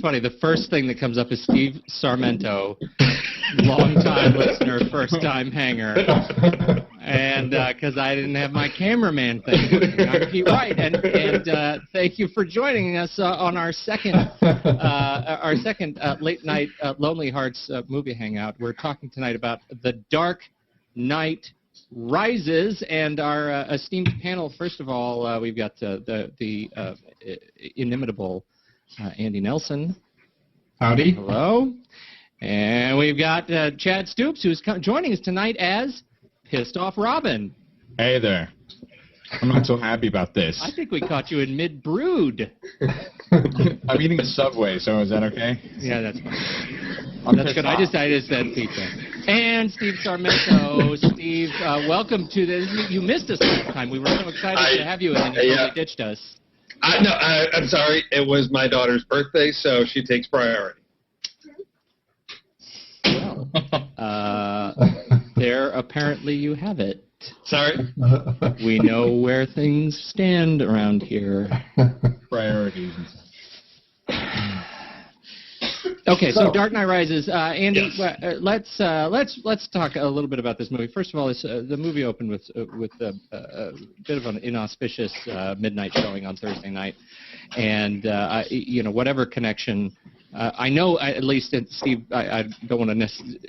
funny. The first thing that comes up is Steve Sarmento, long-time listener, first-time hanger. And because I didn't have my cameraman thing. I'm Pete Wright, and thank you for joining us on our second late-night Lonely Hearts movie hangout. We're talking tonight about The Dark Knight Rises, and our esteemed panel. First of all, we've got the inimitable Andy Nelson. Howdy. Hello. And we've got Chad Stoops, who's joining us tonight as Pissed Off Robin. Hey there. I'm not so happy about this. I think we caught you in mid-brood. I'm eating the Subway, so is that okay? Yeah, that's fine. That's good. I just said pizza. And Steve Sarmento. Steve, welcome to this. You missed us last time. We were so excited to have you, and then you totally ditched us. I'm sorry. It was my daughter's birthday, so she takes priority. Well, there apparently you have it. Sorry? We know where things stand around here. Priorities and such. Okay, so Dark Knight Rises. Andy, yes. let's talk a little bit about this movie. First of all, the movie opened with a bit of an inauspicious midnight showing on Thursday night, and whatever connection. I know, at least, Steve, I don't want to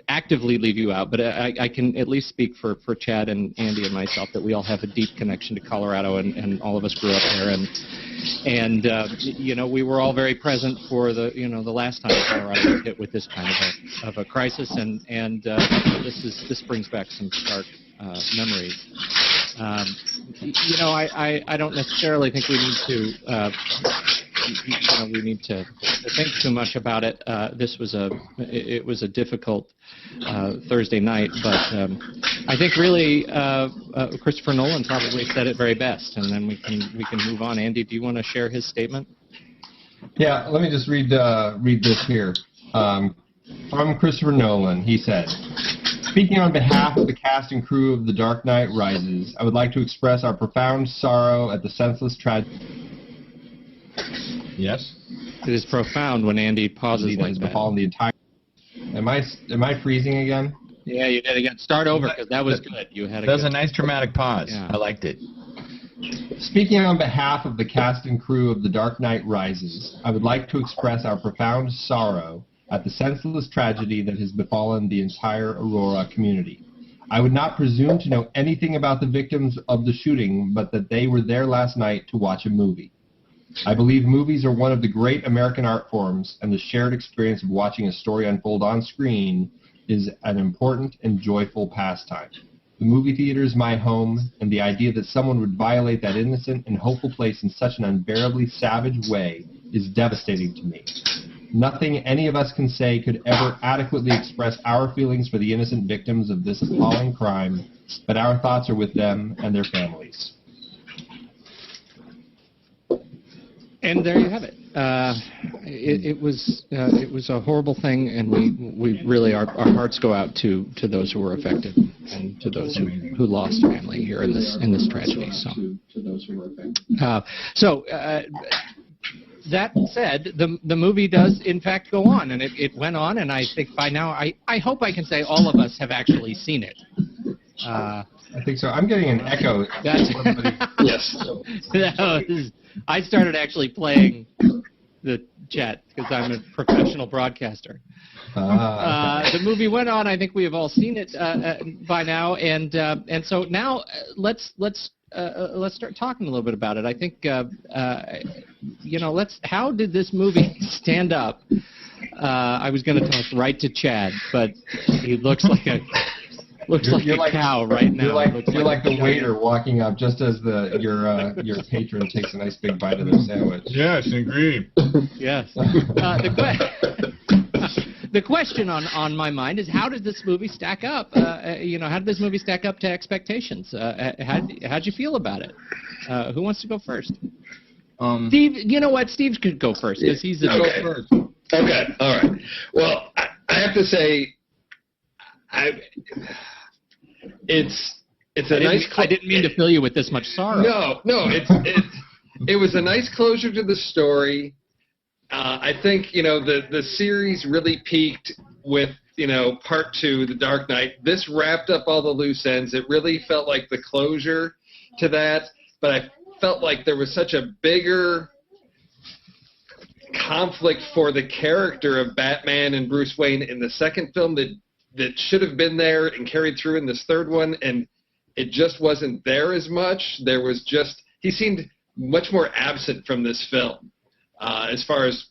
actively leave you out, but I can at least speak for Chad and Andy and myself that we all have a deep connection to Colorado, and all of us grew up there, and we were all very present for the last time Colorado was hit with this kind of a crisis, and this brings back some stark memories. I don't necessarily think we need to think too much about it. It was a difficult Thursday night, but I think really Christopher Nolan probably said it very best, and then we can move on. Andy, do you want to share his statement? Yeah, let me just read this here. From Christopher Nolan, he said, "Speaking on behalf of the cast and crew of The Dark Knight Rises, I would like to express our profound sorrow at the senseless tragedy." Yes? It is profound when Andy pauses like that. The entire. Am I freezing again? Yeah, you did again. Start over, because that was good. That was a nice dramatic pause. Yeah. I liked it. Speaking on behalf of the cast and crew of The Dark Knight Rises, I would like to express our profound sorrow at the senseless tragedy that has befallen the entire Aurora community. I would not presume to know anything about the victims of the shooting, but that they were there last night to watch a movie. I believe movies are one of the great American art forms, and the shared experience of watching a story unfold on screen is an important and joyful pastime. The movie theater is my home, and the idea that someone would violate that innocent and hopeful place in such an unbearably savage way is devastating to me. Nothing any of us can say could ever adequately express our feelings for the innocent victims of this appalling crime, but our thoughts are with them and their families. And there you have it. It was a horrible thing, and we really our hearts go out to those who were affected and to those who lost family here in this tragedy. So that said, the movie does in fact go on, and it went on, and I think by now I hope I can say all of us have actually seen it. I think so. I'm getting an echo. Yes. I started actually playing the chat because I'm a professional broadcaster. Okay. The movie went on. I think we have all seen it by now, and so now let's start talking a little bit about it. I think how did this movie stand up? I was going to talk right to Chad, but he looks like a cow right now. You're like the waiter walking up just as your patron takes a nice big bite of the sandwich. Yes, agreed. Yes. The question on my mind is, how did this movie stack up? How did this movie stack up to expectations? How'd you feel about it? Who wants to go first? Steve, you know what? Steve could go first because he's the okay. go first. Okay, all right. Well, I have to say, it's a nice. I didn't mean to fill you with this much sorrow. No, it was a nice closure to the story. I think, the series really peaked with, part 2, The Dark Knight. This wrapped up all the loose ends. It really felt like the closure to that, but I felt like there was such a bigger conflict for the character of Batman and Bruce Wayne in the second film that should have been there and carried through in this third one, and it just wasn't there as much. He seemed much more absent from this film. As far as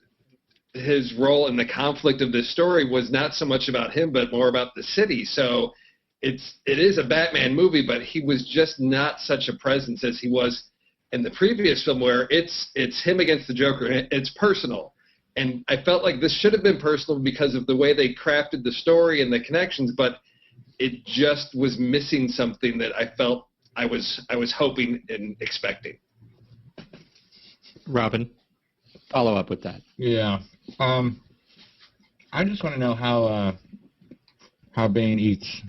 his role in the conflict of this story was not so much about him, but more about the city. So it is a Batman movie, but he was just not such a presence as he was in the previous film, where it's him against the Joker. And it's personal. And I felt like this should have been personal because of the way they crafted the story and the connections, but it just was missing something that I felt I was hoping and expecting. Robin, follow up with that. Yeah. I just want to know how Bane eats.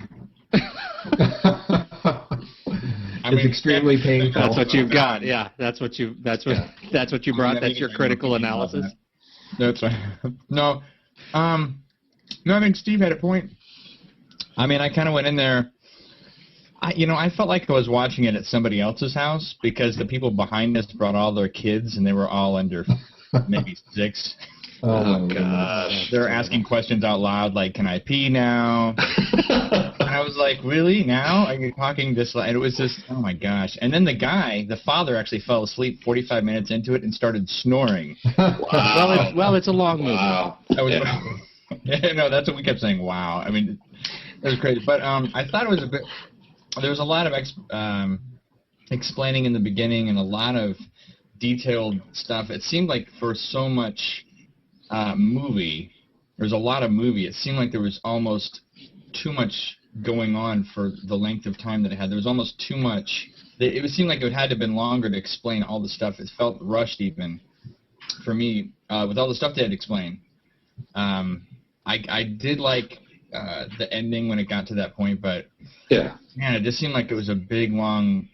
It's extremely painful. That's what you've got. Yeah, that's what you brought. That's your critical analysis. That's right. No, I think Steve had a point. I mean, I kind of went in there. I felt like I was watching it at somebody else's house because the people behind us brought all their kids and they were all under maybe 6. Oh gosh. They're asking questions out loud like, "Can I pee now?" And I was like, "Really? Now? Are you talking this?" And it was just, oh my gosh. And then the father, actually fell asleep 45 minutes into it and started snoring. Wow. Well, it's a long movie. Wow. No, that's what we kept saying. Wow. I mean, it was crazy. But I thought it was a bit. There was a lot of explaining in the beginning and a lot of detailed stuff. It seemed like for so much movie, there's a lot of movie. It seemed like there was almost too much going on for the length of time that it had. There was almost too much. It seemed like it had to have been longer to explain all the stuff. It felt rushed even for me with all the stuff they had to explain. I did like the ending when it got to that point, but yeah, man, it just seemed like it was a big, long.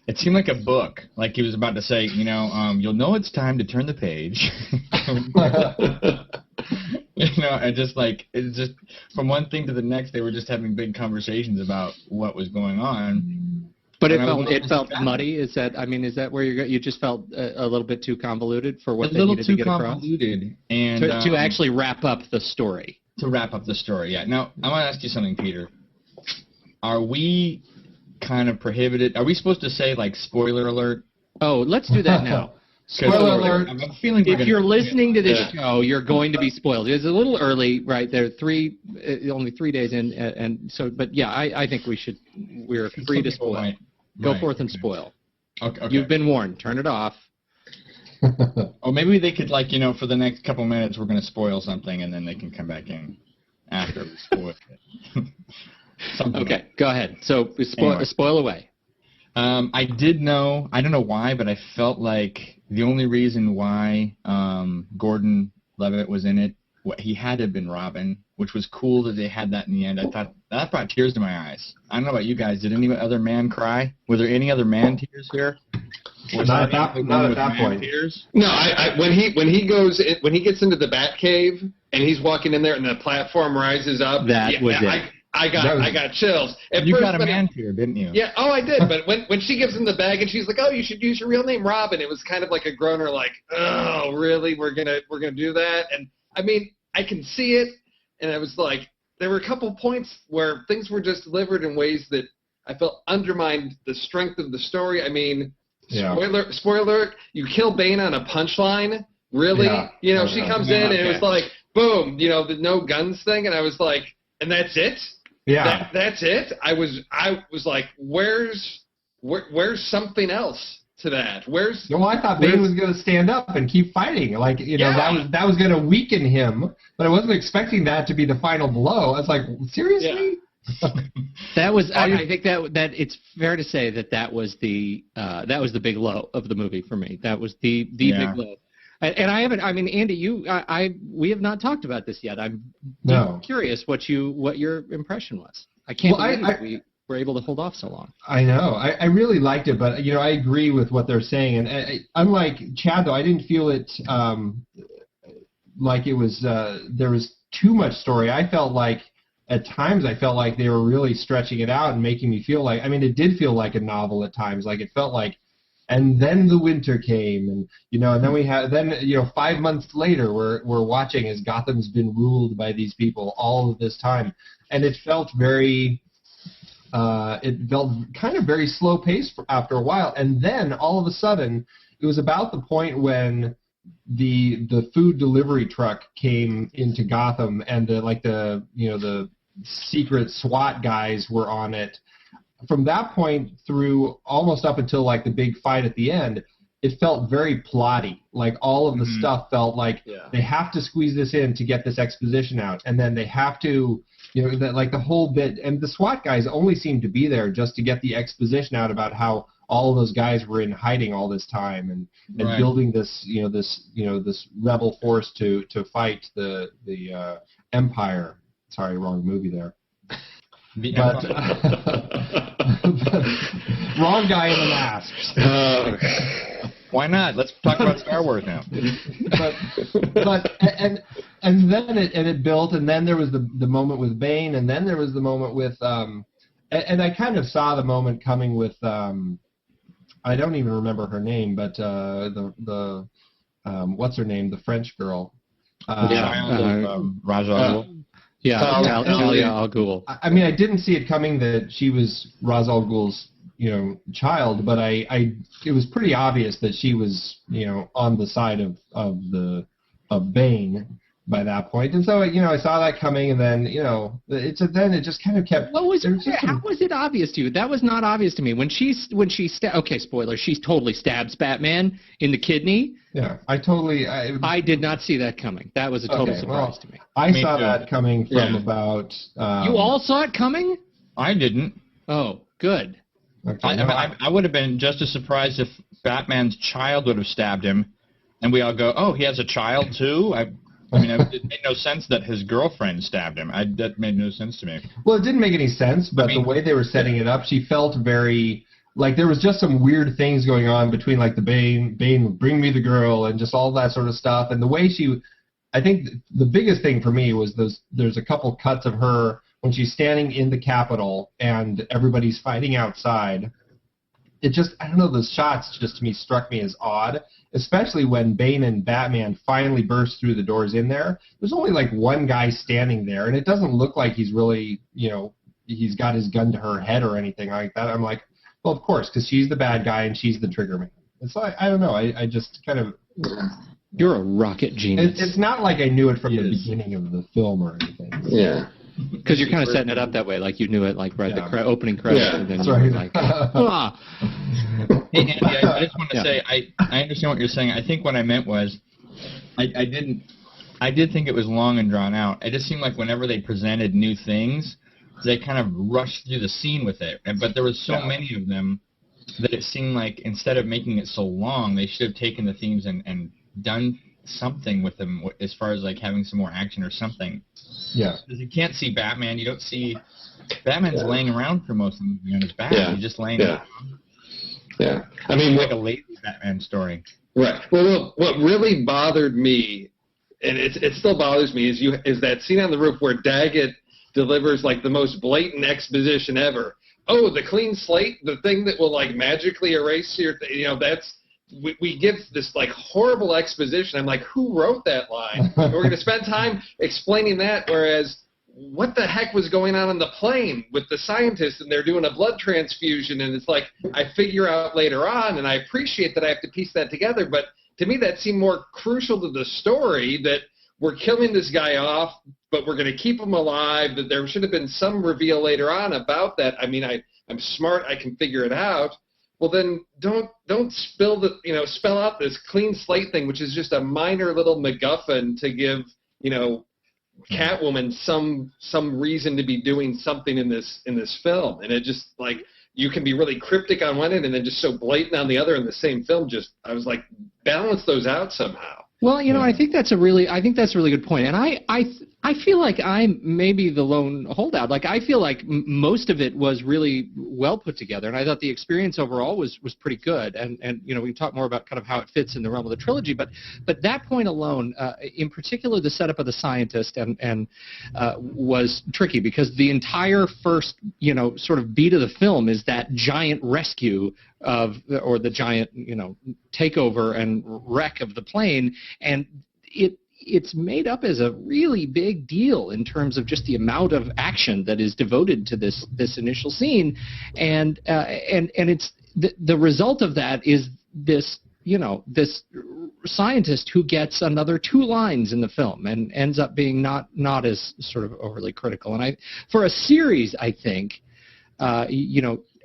It seemed like a book, like he was about to say, you'll know it's time to turn the page. And it's just from one thing to the next, they were just having big conversations about what was going on. But it felt muddy. Is that where you just felt a little bit too convoluted for what they needed to get across? A little too convoluted, and to actually wrap up the story. To wrap up the story, yeah. Now I want to ask you something, Peter. Are we kind of prohibited? Are we supposed to say like spoiler alert? Oh, let's do that now. Spoiler alert. I'm feeling if you're listening to this show, you're going to be spoiled. It's a little early, right? There are only 3 days in, and so. But yeah, I think we're free to spoil. Go forth and spoil. Okay. You've been warned. Turn it off. Or maybe they could, for the next couple minutes, we're going to spoil something, and then they can come back in after we spoil it. Okay, go ahead. So spoil away. I did know, I don't know why, but I felt like the only reason why Gordon Levitt was in it, he had to have been Robin, which was cool that they had that in the end. I thought that brought tears to my eyes. I don't know about you guys. Did any other man cry? Were there any other man tears here? Not at that point. Tears? No, when he gets into the Batcave and he's walking in there and the platform rises up. That was it. I got chills. You got a man tear, didn't you? Yeah. Oh, I did. But when she gives him the bag and she's like, "Oh, you should use your real name, Robin," it was kind of like a groaner, like, "Oh, really? We're gonna do that?" And I mean, I can see it, and I was like, there were a couple points where things were just delivered in ways that I felt undermined the strength of the story. I mean, spoiler, you kill Bane on a punchline. Really? Yeah. She comes in and it was like, boom, the no guns thing, and I was like, and that's it. Yeah, that's it. I was like, where's something else to that? No, I thought Bane was going to stand up and keep fighting. That was going to weaken him, but I wasn't expecting that to be the final blow. I was like, seriously? Yeah. That was. I think that it's fair to say that was the big low of the movie for me. That was the big low. And I haven't. I mean, Andy, we have not talked about this yet. I'm curious what your impression was. I can't believe we were able to hold off so long. I know. I really liked it, but I agree with what they're saying. And unlike Chad, though, I didn't feel it like it was there was too much story. I felt like at times they were really stretching it out and making me feel like, I mean, it did feel like a novel at times. Like it felt like, and then the winter came, and and then 5 months later we're watching as Gotham's been ruled by these people all of this time, and it felt kind of very slow paced after a while, and then all of a sudden it was about the point when the food delivery truck came into Gotham, and the secret SWAT guys were on it. From that point through almost up until like the big fight at the end, it felt very plotty. Like all of the stuff felt like they have to squeeze this in to get this exposition out, and then they have to, like the whole bit. And the SWAT guys only seemed to be there just to get the exposition out about how all of those guys were in hiding all this time and building this this rebel force to fight the Empire. Sorry, wrong movie there. But wrong guy in the mask. Why not? Let's talk about Star Wars now. And then it built, and then there was the moment with Bane, and then there was the moment with and I kind of saw the moment coming with I don't even remember her name, but the what's her name, the French girl. Ra's al Ghul. Talia al Ghul. I mean, I didn't see it coming that she was Ra's al Ghul's, child, but it was pretty obvious that she was, on the side of Bane by that point. And so, I saw that coming, and then, then it just kind of kept. How was it obvious to you? That was not obvious to me. When she okay, spoiler, she totally stabs Batman in the kidney. Yeah, I did not see that coming. That was a total surprise to me. I saw that coming from about. You all saw it coming? I didn't. Oh, good. Okay, I would have been just as surprised if Batman's child would have stabbed him, and we all go, "Oh, he has a child too." It made no sense that his girlfriend stabbed him. That made no sense to me. Well, it didn't make any sense, but the way they were setting it up, she felt very. Like there was just some weird things going on between like the Bane, bring me the girl, and just all that sort of stuff. And the way I think the biggest thing for me was there's a couple cuts of her when she's standing in the Capitol and everybody's fighting outside. It just, I don't know, those shots just to me struck me as odd, especially when Bane and Batman finally burst through the doors in there. There's only like one guy standing there, and it doesn't look like he's really, he's got his gun to her head or anything like that. I'm like, well, of course, because she's the bad guy and she's the trigger man. It's like, I don't know. I just kind of. You're a rocket genius. It's not like I knew it from the beginning of the film or anything. Yeah. Because you're kind of setting it up that way, like you knew it, like right at the opening credits, and then you were like, ah. Hey, Andy, I just want to say, I understand what you're saying. I think what I meant was, I did think it was long and drawn out. It just seemed like whenever they presented new things, they kind of rushed through the scene with it. But there was so many of them that it seemed like instead of making it so long, they should have taken the themes and done something with them as far as like having some more action or something. Yeah. Because you can't see Batman. You don't see Batman's laying around for most of the movie on his back. Yeah. He's just laying around. Yeah. I mean, like a lazy Batman story. Right. Well, what really bothered me, and it still bothers me, is that scene on the roof where Daggett delivers like the most blatant exposition ever. Oh, the clean slate, the thing that will like magically erase your, that's. We give this like horrible exposition. I'm like, who wrote that line? And we're going to spend time explaining that, whereas what the heck was going on the plane with the scientists, and they're doing a blood transfusion, and it's like I figure out later on, and I appreciate that I have to piece that together, but to me that seemed more crucial to the story, that we're killing this guy off, but we're going to keep him alive, that there should have been some reveal later on about that. I mean, I'm smart, I can figure it out. Well, then don't spell out this clean slate thing, which is just a minor little MacGuffin to give, Catwoman some reason to be doing something in this film. And it just like you can be really cryptic on one end and then just so blatant on the other in the same film. I was like, balance those out somehow. Well, I think that's a really good point. And I feel like I'm maybe the lone holdout. Like, I feel like most of it was really well put together, and I thought the experience overall was pretty good. And we can talk more about kind of how it fits in the realm of the trilogy, but that point alone, in particular, the setup of the scientist and was tricky, because the entire first sort of beat of the film is that giant rescue or the giant takeover and wreck of the plane, and it's made up as a really big deal in terms of just the amount of action that is devoted to this initial scene, and it's the result of that is this this scientist who gets another 2 lines in the film and ends up being not as sort of overly critical. And for a series, I think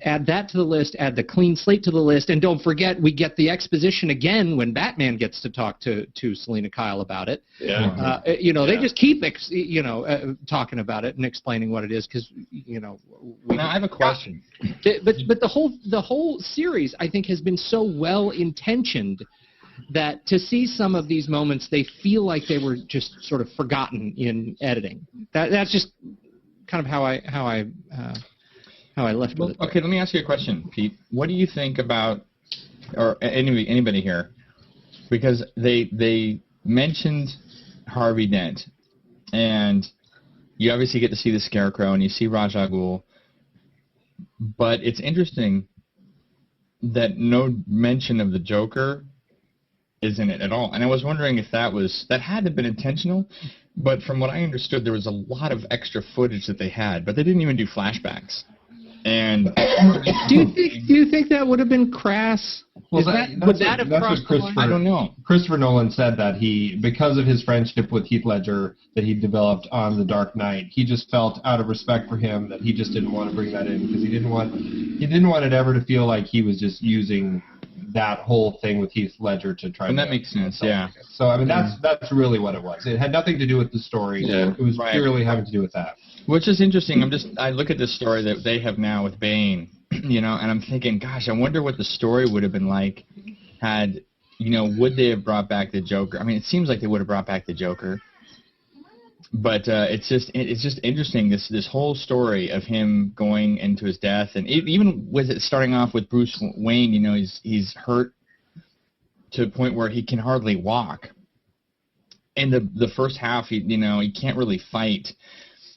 add that to the list, add the clean slate to the list, and don't forget we get the exposition again when Batman gets to talk to Selina Kyle about it. Yeah. They just keep talking about it and explaining what it is, because Now I have a question. But the whole series, I think, has been so well intentioned that to see some of these moments, they feel like they were just sort of forgotten in editing. That's just kind of how I left with it. Okay, let me ask you a question, Pete. What do you think about, or anybody here, because they mentioned Harvey Dent, and you obviously get to see the Scarecrow and you see Ra's al Ghul, but it's interesting that no mention of the Joker is in it at all. And I was wondering if that had to have been intentional, but from what I understood, there was a lot of extra footage that they had, but they didn't even do flashbacks. And do you think that would have been crass? Well, would that have crossed the line? I don't know. Christopher Nolan said that because of his friendship with Heath Ledger that he developed on The Dark Knight, he just felt out of respect for him that he just didn't want to bring that in, because he didn't want it ever to feel like he was just using that whole thing with Heath Ledger to try. And that makes sense, yeah. So I mean, that's really what it was. It had nothing to do with the story. Yeah. It was purely having to do with that. Which is interesting. I look at this story that they have now with Bane, and I'm thinking, gosh, I wonder what the story would have been like had, would they have brought back the Joker? I mean, it seems like they would have brought back the Joker, but it's just interesting, this whole story of him going into his death, and even with it starting off with Bruce Wayne, he's hurt to the point where he can hardly walk. In the first half, he can't really fight.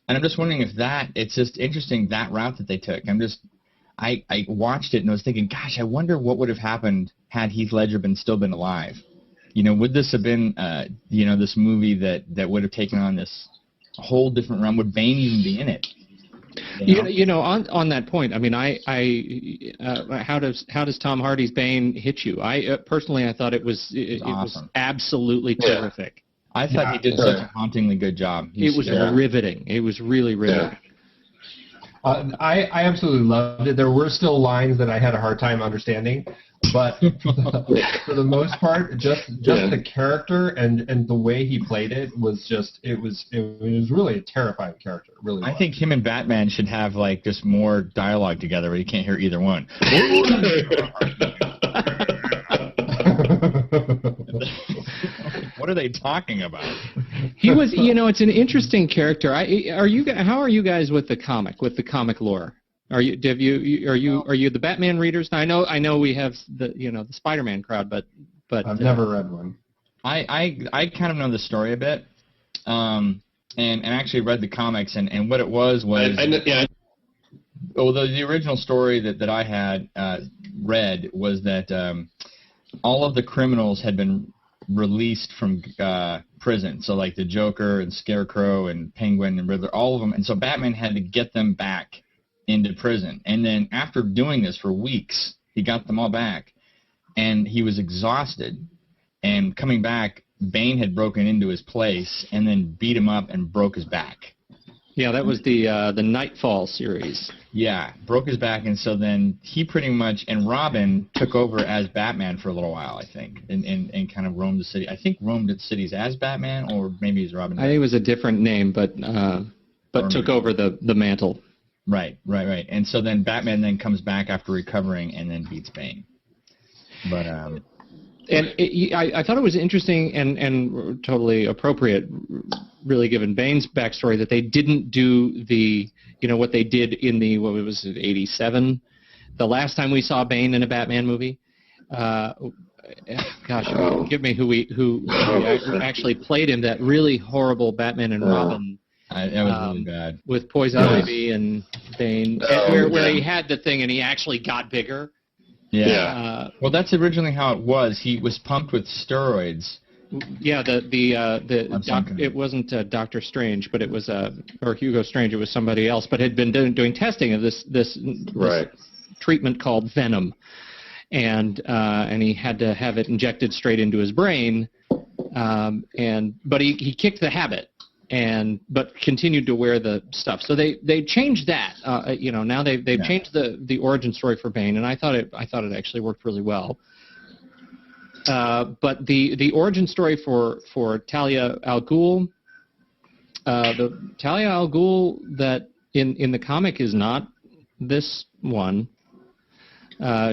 And I'm just wondering if it's just interesting, that route that they took. I watched it and I was thinking, gosh, I wonder what would have happened had Heath Ledger still been alive. Would this have been, this movie that would have taken on this whole different realm? Would Bane even be in it? On that point, I mean, how does Tom Hardy's Bane hit you? I thought it was awesome. Was absolutely terrific. I thought he did such a hauntingly good job. It was riveting. It was really riveting. I absolutely loved it. There were still lines that I had a hard time understanding, but for the most part, just the character and the way he played it was it was really a terrifying character. It really was. I think him and Batman should have just more dialogue together, but you can't hear either one. What are they talking about? He was, it's an interesting character. How are you guys with the comic lore? Are you the Batman readers? I know we have the Spider-Man crowd, but I've never read one. I kind of know the story a bit, and actually read the comics, and what it was. Although the original story that I had read was that all of the criminals had been released from prison, so like the Joker and Scarecrow and Penguin and Riddler, all of them, and so Batman had to get them back into prison, and then after doing this for weeks, he got them all back, and he was exhausted, and coming back, Bane had broken into his place and then beat him up and broke his back. Yeah, that was the Nightfall series. Yeah, broke his back, and so then he pretty much, and Robin took over as Batman for a little while, I think, and kind of roamed the city. I think roamed the cities as Batman, or maybe as Robin. I think it was a different name, but took over the mantle. Right. And so then Batman then comes back after recovering and then beats Bane. But And I thought it was interesting and totally appropriate, really, given Bane's backstory, that they didn't do what they did in what was it, 87? The last time we saw Bane in a Batman movie. Give me who actually played him, that really horrible Batman and Robin. That was really bad. With Poison Ivy and Bane, where he had the thing and he actually got bigger. Yeah. Well, that's originally how it was. He was pumped with steroids. Yeah, it wasn't Doctor Strange, but it was or Hugo Strange. It was somebody else, but had been doing testing of this treatment called Venom, and he had to have it injected straight into his brain, but he kicked the habit. But continued to wear the stuff. So they changed that. Now they've changed the origin story for Bane, and I thought it actually worked really well. But the origin story for Talia al Ghul, the Talia al Ghul that in the comic is not this one.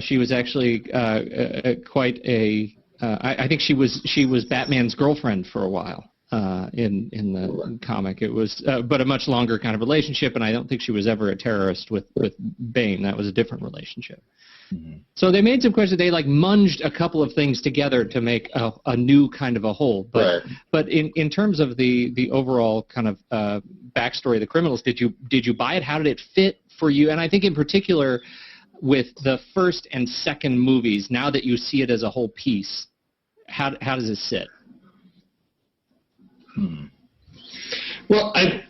She was actually quite a. I think she was Batman's girlfriend for a while. In the comic, it was, but a much longer kind of relationship, and I don't think she was ever a terrorist with Bane. That was a different relationship. Mm-hmm. So they made some questions. They munged a couple of things together to make a new kind of a whole. But in terms of the overall kind of backstory of the criminals, did you buy it? How did it fit for you? And I think in particular with the first and second movies, now that you see it as a whole piece, how does it sit? Well, I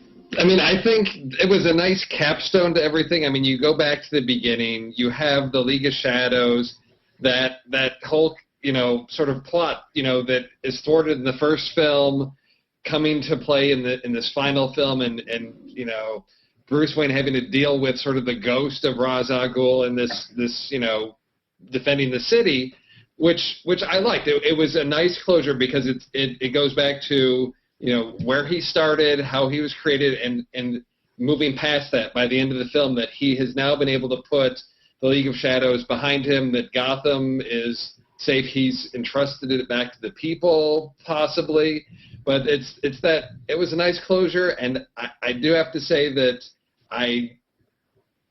think it was a nice capstone to everything. I mean, you go back to the beginning. You have the League of Shadows, that whole sort of plot that is thwarted in the first film, coming to play in this final film, and Bruce Wayne having to deal with sort of the ghost of Ra's al Ghul and this defending the city, which I liked. It was a nice closure because it goes back to where he started, how he was created, and moving past that by the end of the film, that he has now been able to put the League of Shadows behind him, that Gotham is safe. He's entrusted it back to the people, possibly. But it was a nice closure, and I do have to say that I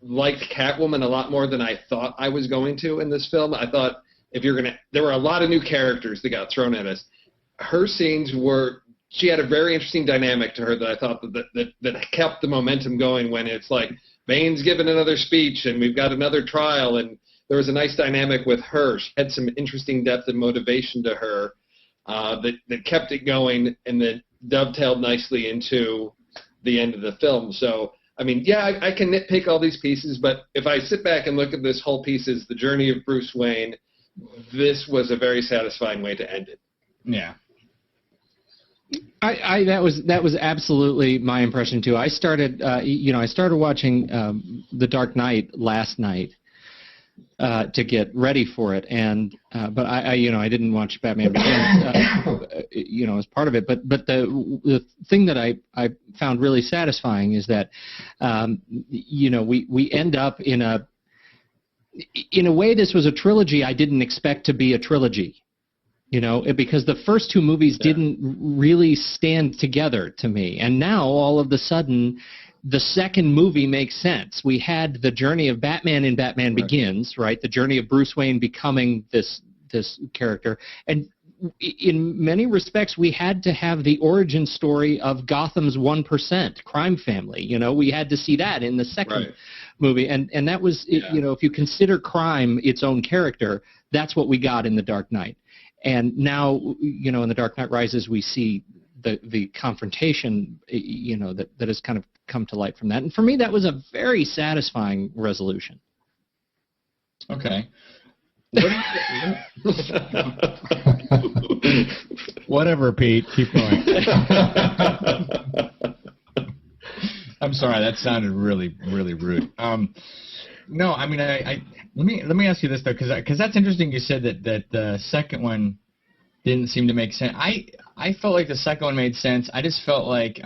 liked Catwoman a lot more than I thought I was going to in this film. I thought there were a lot of new characters that got thrown at us. Her scenes she had a very interesting dynamic to her that I thought that kept the momentum going, when it's like Bane's given another speech and we've got another trial, and there was a nice dynamic with her. She had some interesting depth and motivation to her that kept it going, and that dovetailed nicely into the end of the film. So, I mean, yeah, I can nitpick all these pieces, but if I sit back and look at this whole piece as the journey of Bruce Wayne, this was a very satisfying way to end it. Yeah. That was absolutely my impression too. I started watching The Dark Knight last night to get ready for it, but I didn't watch Batman Begins, as part of it. But the thing that I found really satisfying is that we end up in a way, this was a trilogy I didn't expect to be a trilogy. Because the first two movies didn't really stand together to me. And now, all of a sudden, the second movie makes sense. We had the journey of Batman in Batman Begins, right? The journey of Bruce Wayne becoming this character. And in many respects, we had to have the origin story of Gotham's 1% crime family. We had to see that in the second movie. And that was, if you consider crime its own character, that's what we got in The Dark Knight. And now, in The Dark Knight Rises, we see the confrontation, that has kind of come to light from that. And for me, that was a very satisfying resolution. Okay. Whatever, Pete. Keep going. I'm sorry. That sounded really, really rude. No, I mean, let me ask you this though, because that's interesting. You said that the second one didn't seem to make sense. I felt like the second one made sense. I just felt like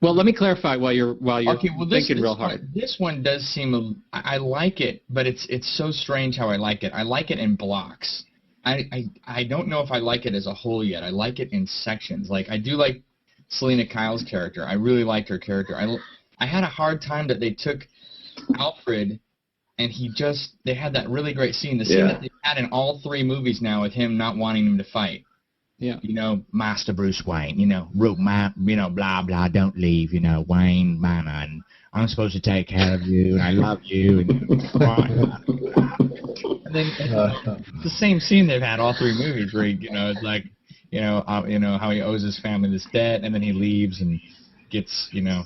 Well, let me clarify while you're thinking real hard. This one does seem. I like it, but it's so strange how I like it. I like it in blocks. I don't know if I like it as a whole yet. I like it in sections. Like I do like Selena Kyle's character. I really liked her character. I had a hard time that they took Alfred and they had that really great scene. The scene that they've had in all 3 movies now with him not wanting him to fight. Yeah. You know, Master Bruce Wayne, blah, blah, don't leave, Wayne Manor, and I'm supposed to take care of you, and I love you, and then it's the same scene they've had all 3 movies where, it's like, how he owes his family this debt, and then he leaves and gets him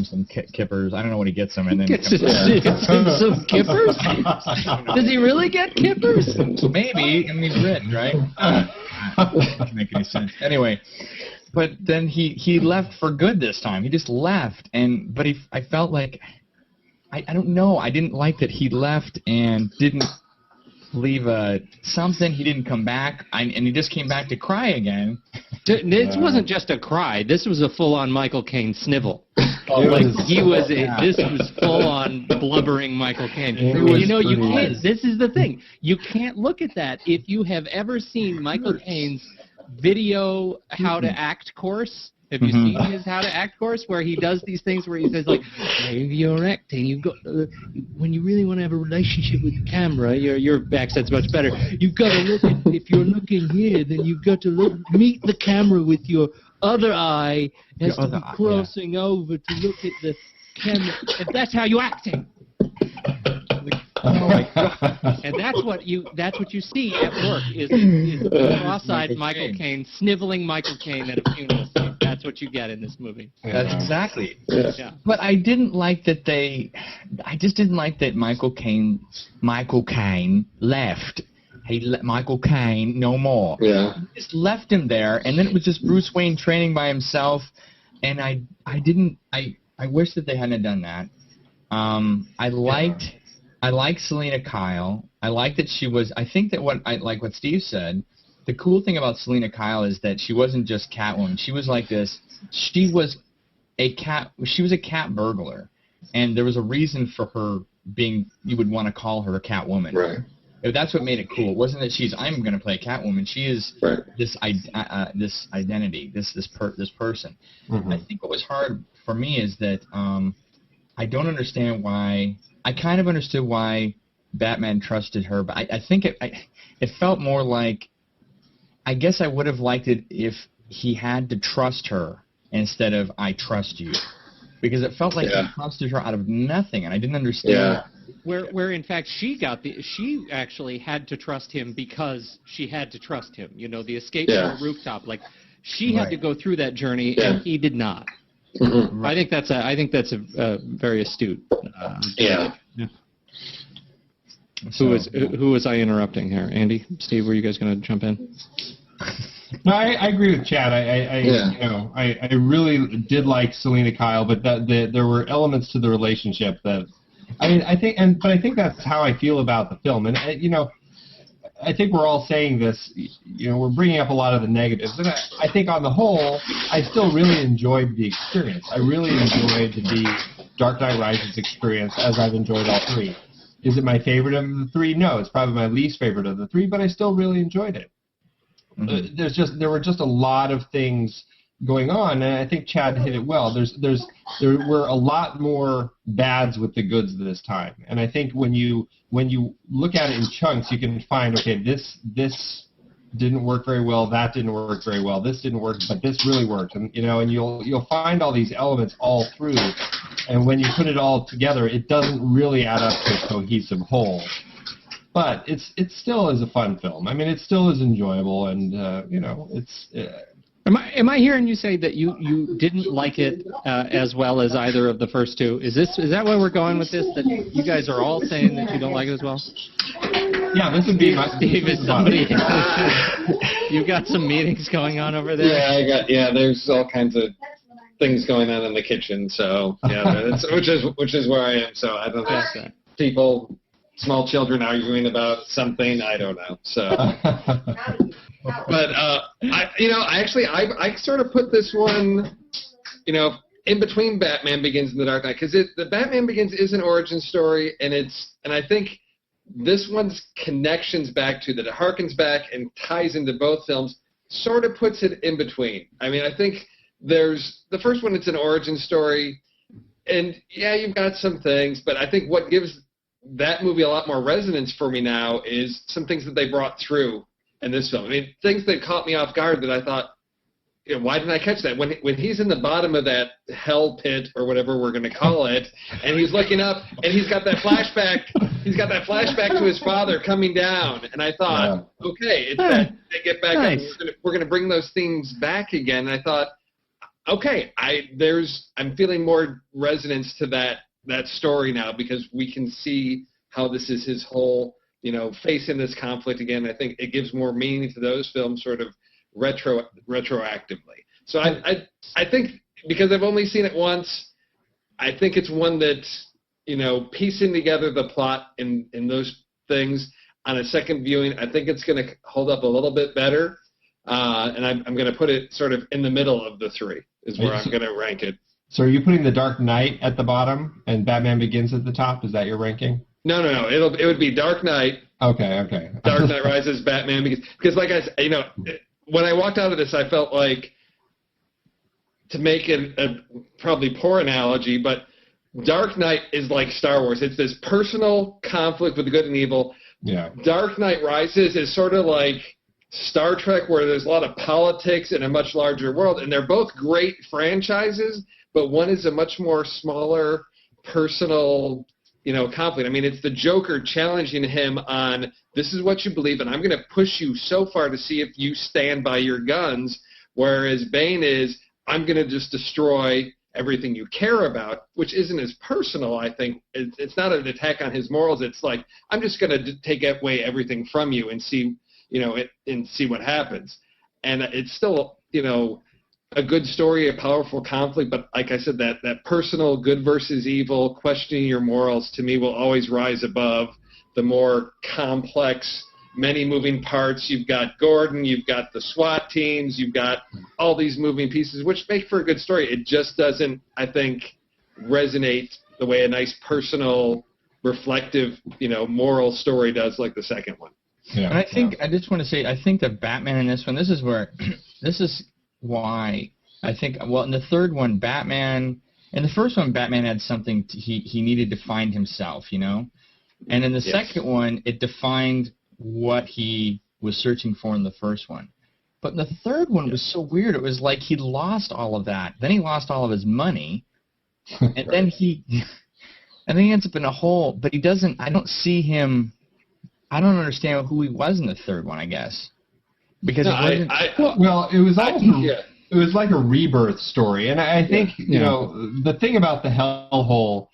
some kippers. I don't know what he gets him, and then gets him some kippers. Does he really get kippers? Maybe. I mean, he's rich, right? Doesn't make any sense. Anyway, but then he left for good this time. He just left, but I felt like I don't know. I didn't like that he left and didn't leave something. He didn't come back, and he just came back to cry again. This wasn't just a cry. This was a full-on Michael Caine snivel. This was full-on blubbering Michael Caine. You can't. This is the thing. You can't look at that. If you have ever seen Michael Caine's video How to Act course, have you seen his How to Act course where he does these things where he says like, if you're acting, you've got when you really want to have a relationship with the camera, your accent's much better. You've got to look at, if you're looking here, then you've got to meet the camera with your other eye has to be crossing over to look at the camera. And that's how you're acting. Oh my God. And that's what you see at work is cross-eyed Michael Caine, sniveling Michael Caine at a funeral scene. That's what you get in this movie. That's exactly. Yeah. But I didn't like that I just didn't like that Michael Caine left. He let Michael Caine no more. Yeah. He just left him there, and then it was just Bruce Wayne training by himself, and I wish that they hadn't done that. I liked Selena Kyle. I like that she was. I think that what Steve said. The cool thing about Selena Kyle is that she wasn't just Catwoman. She was like this. She was a cat burglar, and there was a reason for her being. You would want to call her a Catwoman. Right. That's what made it cool. It wasn't that I'm going to play Catwoman. She is this identity, this person. Mm-hmm. I think what was hard for me is that I don't understand why. I kind of understood why Batman trusted her, but I think it felt more like. I guess I would have liked it if he had to trust her instead of I trust you, because it felt like he trusted her out of nothing, and I didn't understand. Yeah. Where in fact she actually had to trust him because she had to trust him. The escape from the rooftop. Like she had to go through that journey, and he did not. Mm-hmm. I think that's a very astute. So, who was I interrupting here? Andy, Steve, were you guys going to jump in? No, I agree with Chad. I really did like Selena Kyle, but there were elements to the relationship that I think that's how I feel about the film. And I think we're all saying this. We're bringing up a lot of the negatives, and I think on the whole, I still really enjoyed the experience. I really enjoyed the Dark Knight Rises experience, as I've enjoyed all 3. Is it my favorite of the 3? No, it's probably my least favorite of the 3, but I still really enjoyed it. Mm-hmm. There were just a lot of things going on, and I think Chad hit it well. There were a lot more bads with the goods this time, and I think when you look at it in chunks, you can find this didn't work very well, that didn't work very well, this didn't work, but this really worked, and you'll find all these elements all through. And when you put it all together, it doesn't really add up to a cohesive whole. But it still is a fun film. I mean, it still is enjoyable, and it's. Am I hearing you say that you didn't like it as well as either of the first 2? Is that where we're going with this? That you guys are all saying that you don't like it as well? Yeah, this would be my. Steve, is somebody? You got some meetings going on over there? Yeah, there's all kinds of things going on in the kitchen, so which is where I am. So I don't know. People, small children arguing about something. I don't know. So, but I sort of put this one, in between Batman Begins and The Dark Knight, because the Batman Begins is an origin story, and I think this one's connections back to that, it harkens back and ties into both films, sort of puts it in between. I mean, I think there's the first one, it's an origin story, and yeah, you've got some things, but I think what gives that movie a lot more resonance for me now is some things that they brought through in this film. I mean, things that caught me off guard that I thought, you know, why didn't I catch that? When he's in the bottom of that hell pit or whatever we're going to call it, and he's looking up and he's got that flashback to his father coming down, and I thought, okay, it's that they get back up. We're going to bring those things back again. And I thought, okay, I'm feeling more resonance to that story now, because we can see how this is his whole, you know, facing this conflict again. I think it gives more meaning to those films sort of retroactively. So I think, because I've only seen it once, I think it's one that, you know, piecing together the plot in those things on a second viewing, I think it's going to hold up a little bit better. And I'm going to put it sort of in the middle of the three is where I'm going to rank it. So are you putting The Dark Knight at the bottom and Batman Begins at the top? Is that your ranking? No. It would be Dark Knight. Okay. Dark Knight Rises, Batman Begins. Because like I said, you know, when I walked out of this, I felt like, to make it a probably poor analogy, but Dark Knight is like Star Wars. It's this personal conflict with the good and evil. Yeah. Dark Knight Rises is sort of like Star Trek, where there's a lot of politics in a much larger world, and they're both great franchises, but one is a much more smaller personal, you know, conflict. I mean, it's the Joker challenging him on, this is what you believe, and I'm going to push you so far to see if you stand by your guns, whereas Bane is, I'm going to just destroy everything you care about, which isn't as personal, I think. It's not an attack on his morals. It's like, I'm just going to take away everything from you and see, you know, and see what happens. And it's still, you know, a good story, a powerful conflict, but like I said, that personal good versus evil, questioning your morals, to me will always rise above the more complex, many moving parts. You've got Gordon, you've got the SWAT teams, you've got all these moving pieces, which make for a good story. It just doesn't, I think, resonate the way a nice personal, reflective, you know, moral story does, like the second one. Yeah, and I think, I just want to say, I think that Batman in this one, this is why I think, well, in the third one, Batman, in the first one, Batman had something he needed to find himself, you know? And in the second one, it defined what he was searching for in the first one. But in the third one was so weird. It was like he lost all of that. Then he lost all of his money. And then he ends up in a hole. But he doesn't, I don't see him, I don't understand who he was in the third one, I guess. Because it was like a rebirth story, and I think you know, the thing about the hellhole,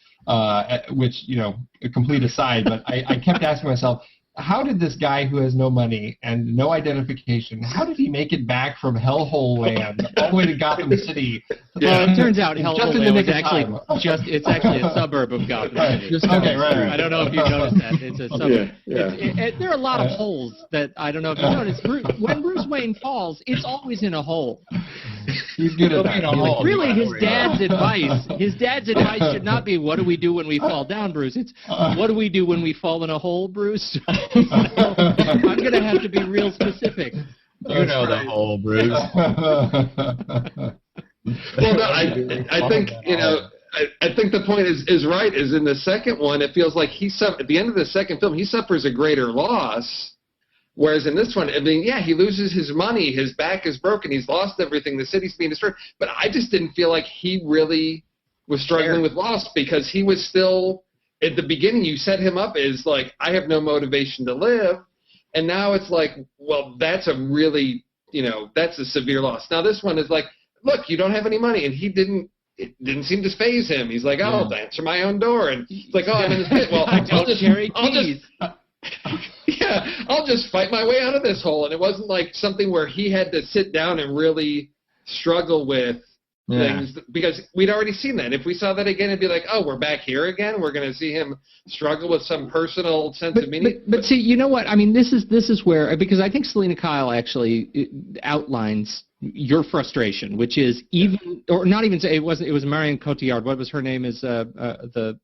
which, you know, a complete aside, but I kept asking myself, how did this guy who has no money and no identification, how did he make it back from Hellhole Land all the way to Gotham City? Well, it turns out Hellhole Land is actually a suburb of Gotham City. Right. I don't know if you noticed that. It's a suburb. There are a lot of holes that I don't know if you noticed. When Bruce Wayne falls, it's always in a hole. He's good at that. Really, his dad's advice should not be, what do we do when we fall down, Bruce? It's, what do we do when we fall in a hole, Bruce? I'm going to have to be real specific. You know the hole, Bruce. Well, no, I think, you know, I think the point is right, is in the second one, it feels like at the end of the second film, he suffers a greater loss. Whereas in this one, I mean, yeah, he loses his money, his back is broken, he's lost everything, the city's being destroyed. But I just didn't feel like he really was struggling with loss, because he was still, at the beginning, you set him up as like, I have no motivation to live. And now it's like, well, that's a really, you know, that's a severe loss. Now this one is like, look, you don't have any money. And it didn't seem to faze him. He's like, I'll answer my own door. And it's like, oh, I'm in this pit. Well, I'll just fight my way out of this hole. And it wasn't like something where he had to sit down and really struggle with things, because we'd already seen that. If we saw that again, it'd be like, oh, we're back here again. We're going to see him struggle with some personal sense of meaning. But see, you know what? I mean, this is where, because I think Selina Kyle actually outlines your frustration, which is even, or not even say it was Marion Cotillard. What was her name? Is the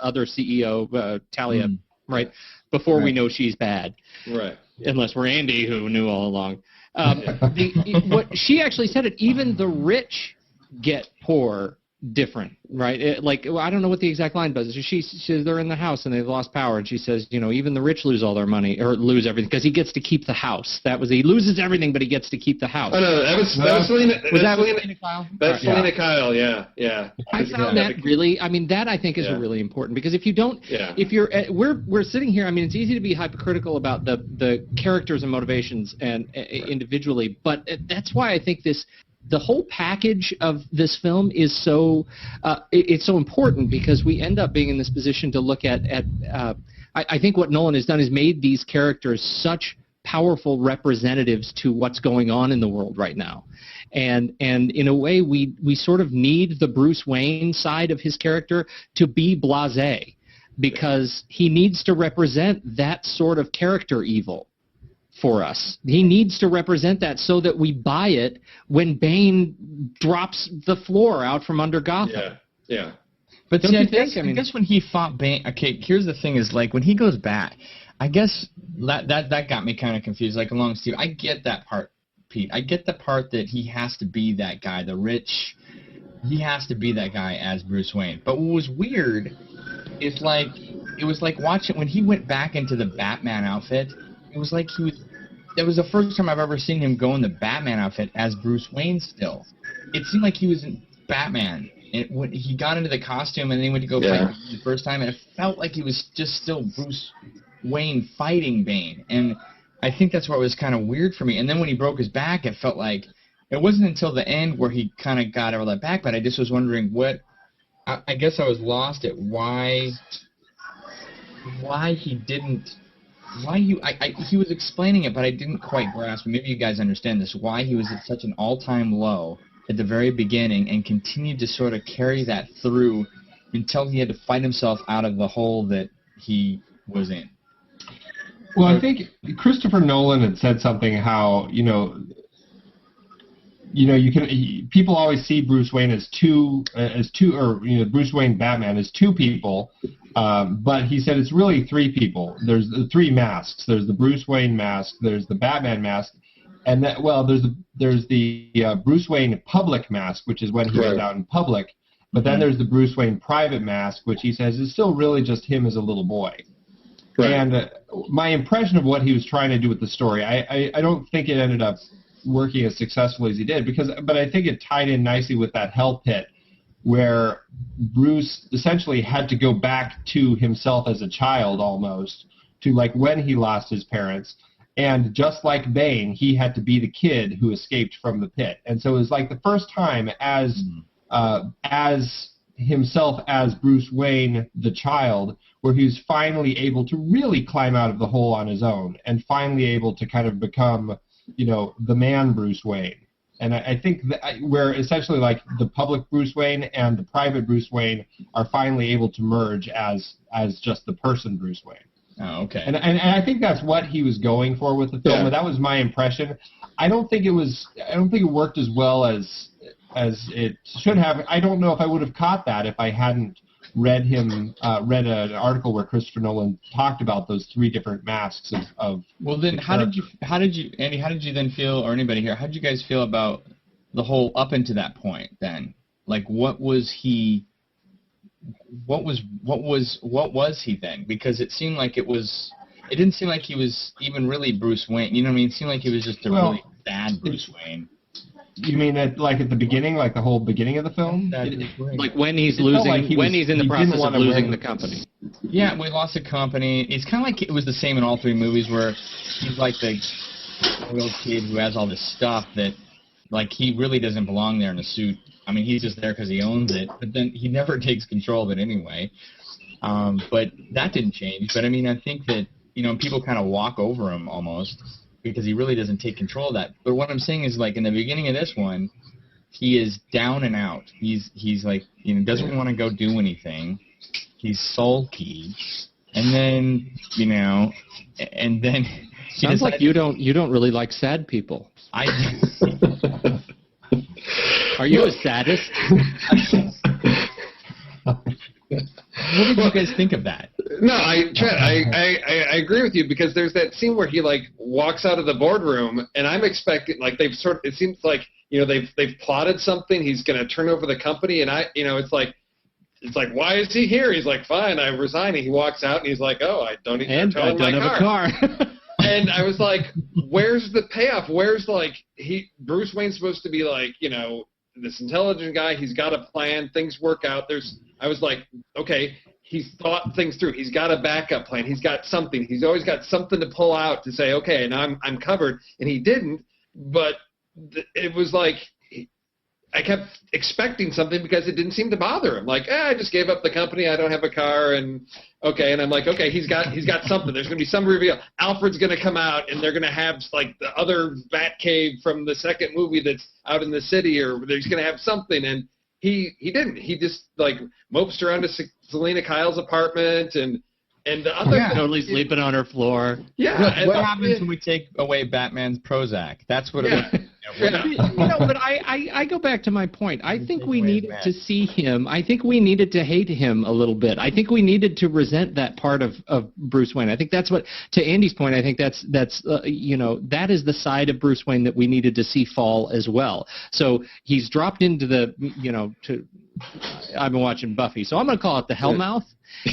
other CEO, Talia, right? Before we know she's bad, right? Unless we're Andy, who knew all along. What she actually said it. Even the rich get poor different, right? I don't know what the exact line was. She says they're in the house and they've lost power, and she says, even the rich lose all their money or lose everything because he gets to keep the house. He loses everything, but he gets to keep the house. Oh no, that was Selena. Was that Selena Kyle? That's Selena Kyle. Yeah. I found that really. I mean, that I think is really important because if you don't, if you're, we're sitting here. I mean, it's easy to be hypocritical about the characters and motivations and individually, but that's why I think the whole package of this film is so it's so important because we end up being in this position to look at I think what Nolan has done is made these characters such powerful representatives to what's going on in the world right now. And in a way we sort of need the Bruce Wayne side of his character to be blasé because he needs to represent that sort of character evil for us. He needs to represent that so that we buy it when Bane drops the floor out from under Gotham. Yeah. But see, I guess when he fought Bane, okay, here's the thing is when he goes back, I guess that got me kind of confused. Along Steve, I get that part, Pete. I get the part that he has to be that guy, the rich. He has to be that guy as Bruce Wayne. But what was weird is it was like watching when he went back into the Batman outfit. It was like that was the first time I've ever seen him go in the Batman outfit as Bruce Wayne still. It seemed like he was in Batman. When he got into the costume and then he went to go fight the first time, and it felt like he was just still Bruce Wayne fighting Bane. And I think that's what was kind of weird for me. And then when he broke his back, it felt like it wasn't until the end where he kind of got all that back, but I just was wondering I guess I was lost at why he didn't... he was explaining it, but I didn't quite grasp. Maybe you guys understand this. Why he was at such an all-time low at the very beginning and continued to sort of carry that through until he had to fight himself out of the hole that he was in. Well, I think Christopher Nolan had said something how people always see Bruce Wayne as two, or Bruce Wayne Batman as two people. But he said it's really three people. There's the three masks. There's the Bruce Wayne mask. There's the Batman mask, and there's the Bruce Wayne public mask, which is when he was out in public. But then there's the Bruce Wayne private mask, which he says is still really just him as a little boy. Right. And my impression of what he was trying to do with the story, I don't think it ended up working as successfully as he did, but I think it tied in nicely with that hell pit, where Bruce essentially had to go back to himself as a child almost, to when he lost his parents. And just like Bane, he had to be the kid who escaped from the pit. And so it was the first time as himself as Bruce Wayne, the child, where he was finally able to really climb out of the hole on his own and finally able to kind of become, the man Bruce Wayne. And I think where essentially the public Bruce Wayne and the private Bruce Wayne are finally able to merge as just the person Bruce Wayne. Oh, okay. And I think that's what he was going for with the film. And that was my impression. I don't think it worked as well as it should have. I don't know if I would have caught that if I hadn't read an article where Christopher Nolan talked about those three different masks of Well, then how did you Andy, how did you then feel, or anybody here, how did you guys feel about the whole up until that point then? What was he then? Because it seemed like it didn't seem like he was even really Bruce Wayne. You know what I mean? It seemed like he was just a really bad Bruce Wayne. You mean at the beginning, the whole beginning of the film? When he's losing, when he's in the process of losing the company. Yeah, we lost the company. It's kind of like it was the same in all three movies, where he's like the real kid who has all this stuff that, he really doesn't belong there in a suit. I mean, he's just there because he owns it, but then he never takes control of it anyway. But that didn't change. But I mean, I think that people kind of walk over him almost, because he really doesn't take control of that. But what I'm saying is, in the beginning of this one, he is down and out. He's doesn't want to go do anything. He's sulky, and then sounds like you don't really like sad people. Are you a sadist? What did you guys think of that? No, Chad, I agree with you, because there's that scene where he like walks out of the boardroom, and I'm expecting like it seems like they've plotted something. He's going to turn over the company, and it's like why is he here? He's like, fine, I resign. And he walks out, and he's like, oh, I don't even have a car. And I was like, where's the payoff? Where's Bruce Wayne's supposed to be like this intelligent guy. He's got a plan. Things work out. I was like, okay, he's thought things through. He's got a backup plan. He's got something. He's always got something to pull out to say, okay, now I'm covered. And he didn't. But it was like I kept expecting something because it didn't seem to bother him. Like, I just gave up the company. I don't have a car. And okay. And I'm like, okay, he's got something. There's going to be some reveal. Alfred's going to come out, and they're going to have like the other Batcave from the second movie that's out in the city, or they're just going to have something. And he didn't. He just like mopes around to Selena Kyle's apartment and the other totally sleeping on her floor. Yeah. What happens when we take away Batman's Prozac? That's what it was. But I go back to my point. I think we needed to see him. I think we needed to hate him a little bit. I think we needed to resent that part of Bruce Wayne. I think that's what, to Andy's point, I think that's that is the side of Bruce Wayne that we needed to see fall as well. So he's dropped into I've been watching Buffy, so I'm going to call it the Hellmouth.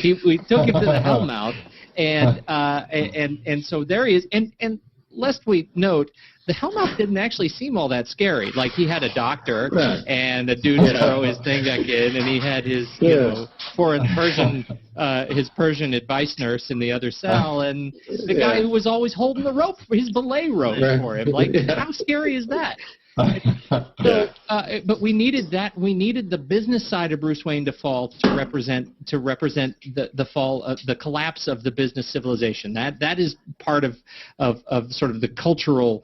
We took him to the Hellmouth, and so there he is. And lest we note, the Hellmouth didn't actually seem all that scary. Like, he had a doctor and a dude to throw his thing back in, and he had his his Persian advice nurse in the other cell, and the guy who was always holding the rope, his belay rope for him. Like, how scary is that? But we needed that. We needed the business side of Bruce Wayne to fall to represent the fall of the collapse of the business civilization. That is part of sort of the cultural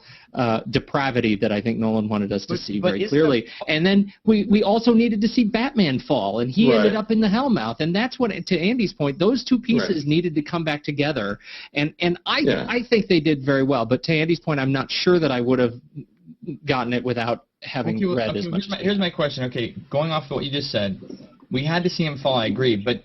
depravity that I think Nolan wanted us to see very clearly. And then we also needed to see Batman fall, and he ended up in the Hellmouth. And that's what, to Andy's point, those two pieces needed to come back together. And I think they did very well. But to Andy's point, I'm not sure that I would have gotten it without having read as much. Here's my question. Okay, going off of what you just said, we had to see him fall, I agree, but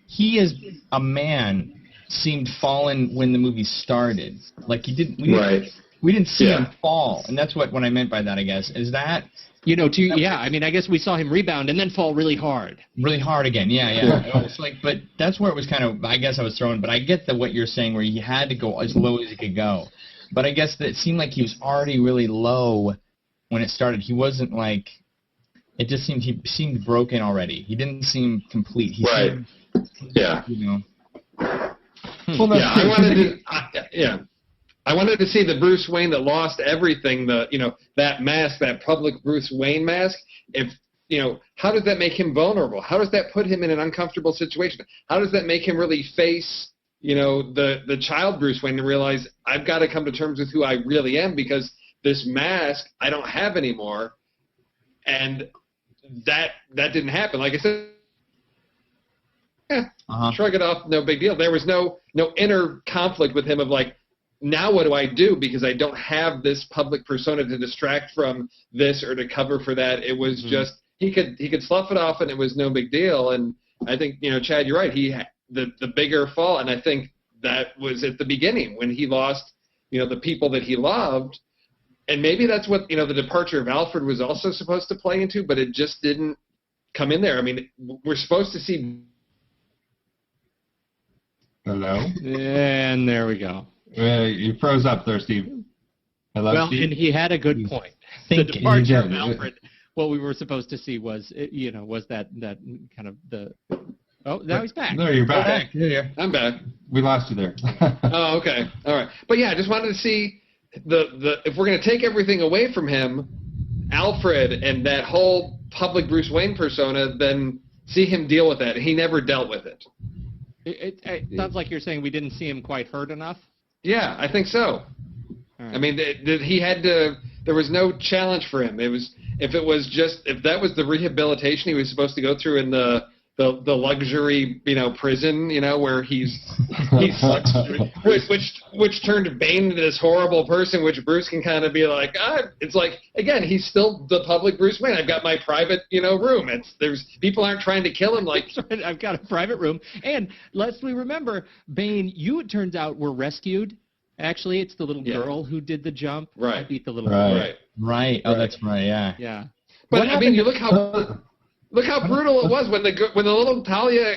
he as a man seemed fallen when the movie started. Like, we didn't see him fall, and that's what I meant by that, I guess. Is that... I mean, I guess we saw him rebound and then fall really hard. Really hard again, yeah. It's like, but that's where it was kind of, I guess I was thrown, but I get what you're saying, where he had to go as low as he could go. But I guess that it seemed like he was already really low when it started. He wasn't like, it just seemed, he seemed broken already. He didn't seem complete. He seemed, I wanted to see the Bruce Wayne that lost everything, that mask, that public Bruce Wayne mask. How does that make him vulnerable? How does that put him in an uncomfortable situation? How does that make him really face the child Bruce Wayne, to realize I've got to come to terms with who I really am, because this mask I don't have anymore, and that didn't happen. Like I said, shrug it off, no big deal. There was no inner conflict with him of like, now what do I do, because I don't have this public persona to distract from this or to cover for that. It was just he could slough it off, and it was no big deal. And I think Chad, you're right. He the bigger fall, and I think that was at the beginning when he lost the people that he loved, and maybe that's what the departure of Alfred was also supposed to play into, but it just didn't come in there. I mean, we're supposed to see. Hello. And there we go. You froze up there, Steve. Hello, Steve? And he had a good point. The departure of Alfred. What we were supposed to see was that kind of the. Oh, now he's back. No, you're back. Yeah. I'm back. We lost you there. Oh, okay. All right. But yeah, I just wanted to see if we're going to take everything away from him, Alfred and that whole public Bruce Wayne persona, then see him deal with that. He never dealt with it. It sounds like you're saying we didn't see him quite hurt enough. Yeah, I think so. Right. I mean, he had to. There was no challenge for him. If that was the rehabilitation he was supposed to go through in the the luxury, prison, where he's which turned Bane into this horrible person, which Bruce can kind of be like, it's like, again, he's still the public Bruce Wayne. I've got my private, room. There's people aren't trying to kill him. Like, I've got a private room. And Leslie, remember, Bane, you, it turns out, were rescued. Actually, it's the little girl who did the jump. Right. I beat the little girl. Right. Oh, that's right. Yeah. Yeah. But I mean, you look how brutal it was when the little Talia,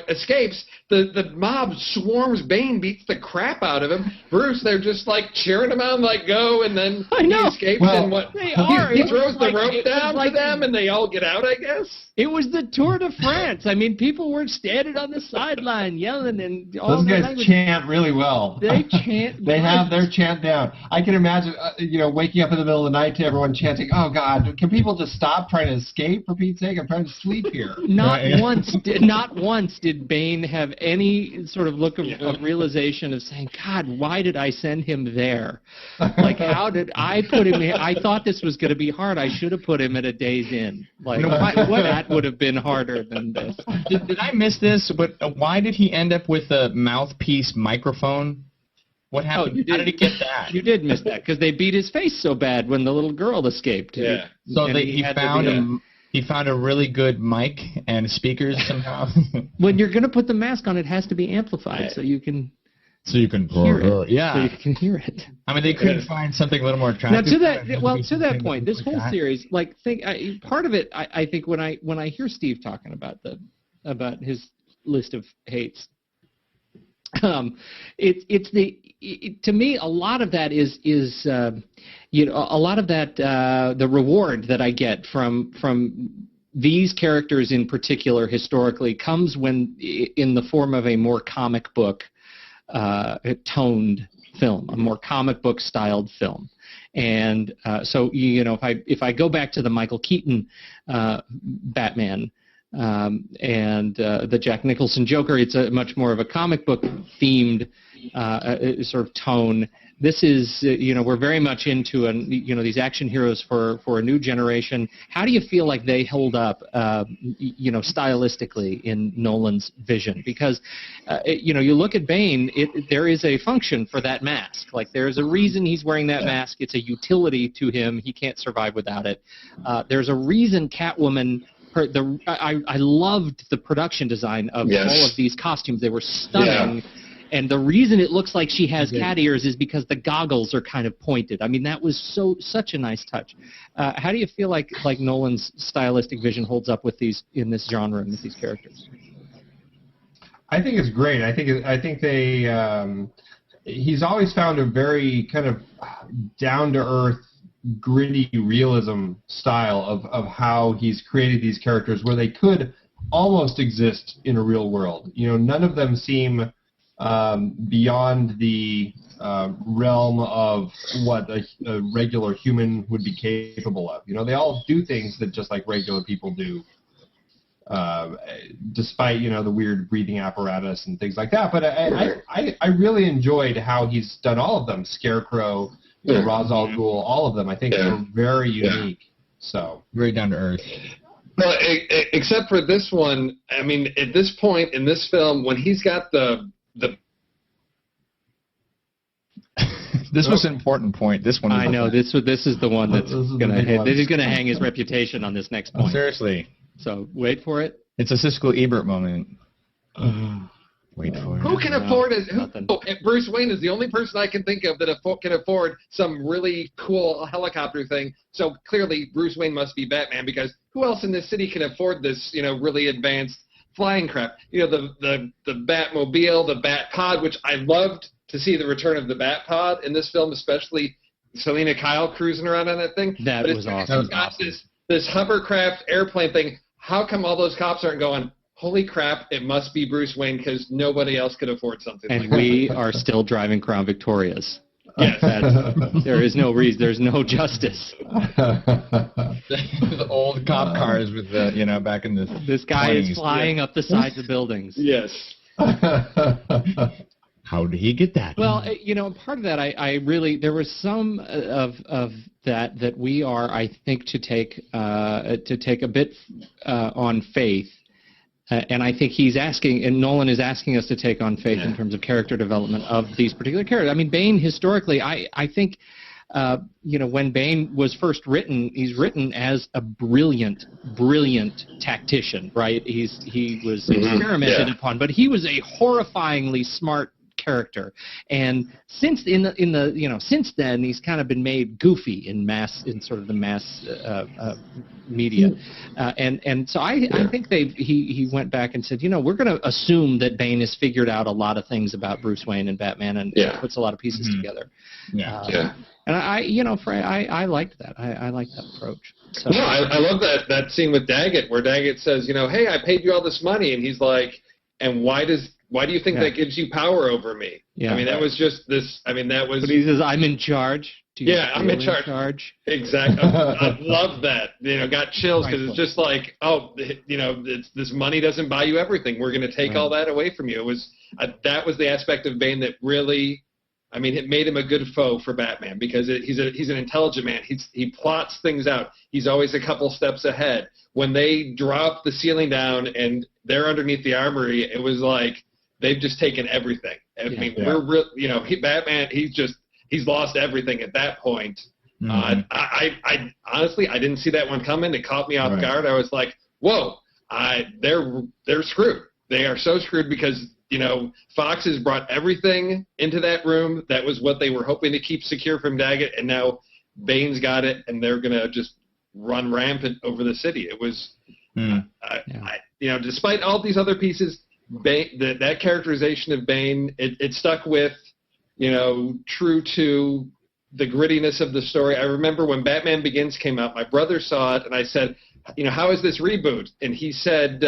escapes. The mob swarms Bane, beats the crap out of him. Bruce, they're just like cheering him on, like go, and then he escapes. Well, and what? They are. He throws the rope down to them, and they all get out. I guess it was the Tour de France. I mean, people were standing on the sideline yelling, and all those guys language. chant really well. They chant. They have their chant down. I can imagine, waking up in the middle of the night to everyone chanting, "Oh God, can people just stop trying to escape? For Pete's sake, I'm trying to sleep here." Not once did Bane have any sort of look of realization of saying, God, why did I send him there? Like, how did I put him here? I thought this was going to be hard. I should have put him at a Days Inn. Like, that would have been harder than this. Did I miss this? But why did he end up with a mouthpiece microphone? What happened? How did he get that? You did miss that because they beat his face so bad when the little girl escaped. Yeah. So he found a really good mic and speakers somehow. When you're going to put the mask on, it has to be amplified so you can hear it. Yeah. So you can hear it. I mean, they couldn't find something a little more attractive. Now, to that point, this whole series, part of it, I think when I hear Steve talking about his list of hates, to me, a lot of that is a lot of that the reward that I get from these characters in particular historically comes when in the form of a more comic book toned film, a more comic book styled film. And so if I go back to the Michael Keaton Batman and the Jack Nicholson Joker, it's a much more of a comic book themed sort of tone. This is, we're very much into, these action heroes for a new generation. How do you feel like they hold up, stylistically in Nolan's vision? Because, you look at Bane, there is a function for that mask. Like, there's a reason he's wearing that mask. It's a utility to him. He can't survive without it. There's a reason Catwoman... I loved the production design of all of these costumes. They were stunning. Yeah. And the reason it looks like she has cat ears is because the goggles are kind of pointed. I mean, that was such a nice touch. How do you feel like Nolan's stylistic vision holds up with these in this genre and with these characters? I think it's great. I think they he's always found a very kind of down to earth, gritty realism style of how he's created these characters where they could almost exist in a real world. None of them seem beyond the realm of what a regular human would be capable of. They all do things that just like regular people do, despite the weird breathing apparatus and things like that. But I really enjoyed how he's done all of them. Scarecrow, Ra's al Ghul, all of them. I think they're very unique. So very down to earth. Well, except for this one. I mean, at this point in this film, when he's got the This was an important point. This one. I know. This is the one that's going to hit. This is going to hang his reputation on this next point. Oh, seriously. So wait for it. It's a Siskel Ebert moment. Wait for it. Who can afford it? Bruce Wayne is the only person I can think of that can afford some really cool helicopter thing. So clearly, Bruce Wayne must be Batman, because who else in this city can afford this? Really advanced flying crap. The Batmobile, the Bat Pod, which I loved to see the return of the Bat Pod in this film, especially Selena Kyle cruising around on that thing. That was awesome. It's got this hovercraft airplane thing. How come all those cops aren't going, holy crap, it must be Bruce Wayne, because nobody else could afford something like that. And we are still driving Crown Victorias. Yes. There is no reason. There's no justice. The old cop cars with the, back in the This guy 20s. is flying up the sides of buildings. Yes. How did he get that? Well, part of that, I really, there was some of that we are, I think, to take a bit on faith. And I think he's asking, and Nolan is asking us to take on faith in terms of character development of these particular characters. I mean, Bane historically, I think, when Bane was first written, he's written as a brilliant tactician, right? He was experimented upon, but he was a horrifyingly smart character. And since since then, he's kind of been made goofy in sort of the mass media, and so I think he went back and said, we're going to assume that Bane has figured out a lot of things about Bruce Wayne and Batman, and puts a lot of pieces together. And I liked that. I liked that approach. So, no, I love that scene with Daggett where Daggett says, hey, I paid you all this money, and he's like, and why do you think that gives you power over me? Yeah. I mean, that was just this. I mean, that was. But he says, "I'm in charge." I'm in charge. Exactly. I love that. Got chills because it's just like, this money doesn't buy you everything. We're going to take all that away from you. It was that was the aspect of Bane that really. I mean, it made him a good foe for Batman because he's an intelligent man. He plots things out. He's always a couple steps ahead. When they drop the ceiling down and they're underneath the armory, it was like they've just taken everything. I mean, Batman. He's lost everything at that point. I honestly didn't see that one coming. It caught me off guard. I was like, whoa, they're screwed. They are so screwed because. Fox has brought everything into that room. That was what they were hoping to keep secure from Daggett, and now Bane's got it, and they're going to just run rampant over the city. It was, despite all these other pieces, Bane, that characterization of Bane, it stuck with, true to the grittiness of the story. I remember when Batman Begins came out, my brother saw it, and I said, how is this reboot? And he said,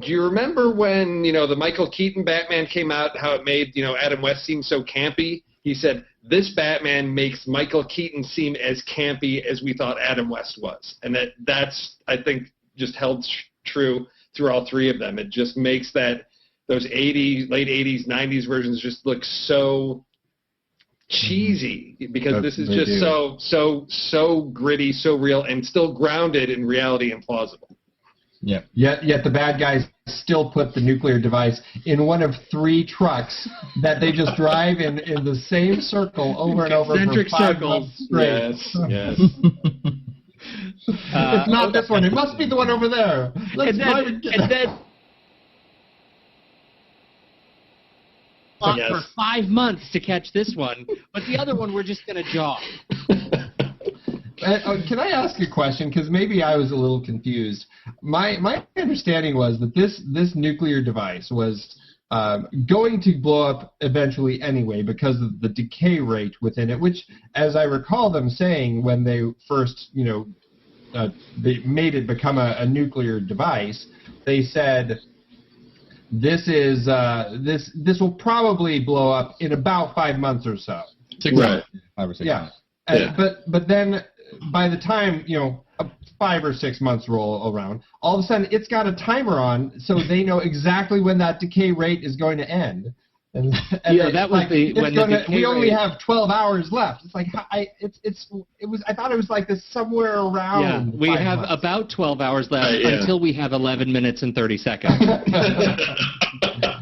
do you remember when, the Michael Keaton Batman came out, how it made, Adam West seem so campy? He said, this Batman makes Michael Keaton seem as campy as we thought Adam West was. And that's, I think, just held true through all three of them. It just makes those 80s, late 80s, 90s versions just look so cheesy because this is just so gritty, so real, and still grounded in reality and plausible. Yeah. Yet the bad guys still put the nuclear device in one of 3 trucks that they just drive in the same circle over and over for 5 months straight. Yes. It's not this one. It must be the one over there. Let's drive and then for 5 months to catch this one, but the other one we're just going to jog. Can I ask a question? Because maybe I was a little confused. My understanding was that this nuclear device was going to blow up eventually anyway because of the decay rate within it, which, as I recall them saying when they first, they made it become a nuclear device, they said this will probably blow up in about 5 months or so. 6 months. 5 or 6 months. But then by the time 5 or 6 months roll around, all of a sudden it's got a timer on, so they know exactly when that decay rate is going to end. And that was we only have 12 hours left. It's like I thought it was like this somewhere around. Yeah, we have about 12 hours left until we have 11 minutes and 30 seconds.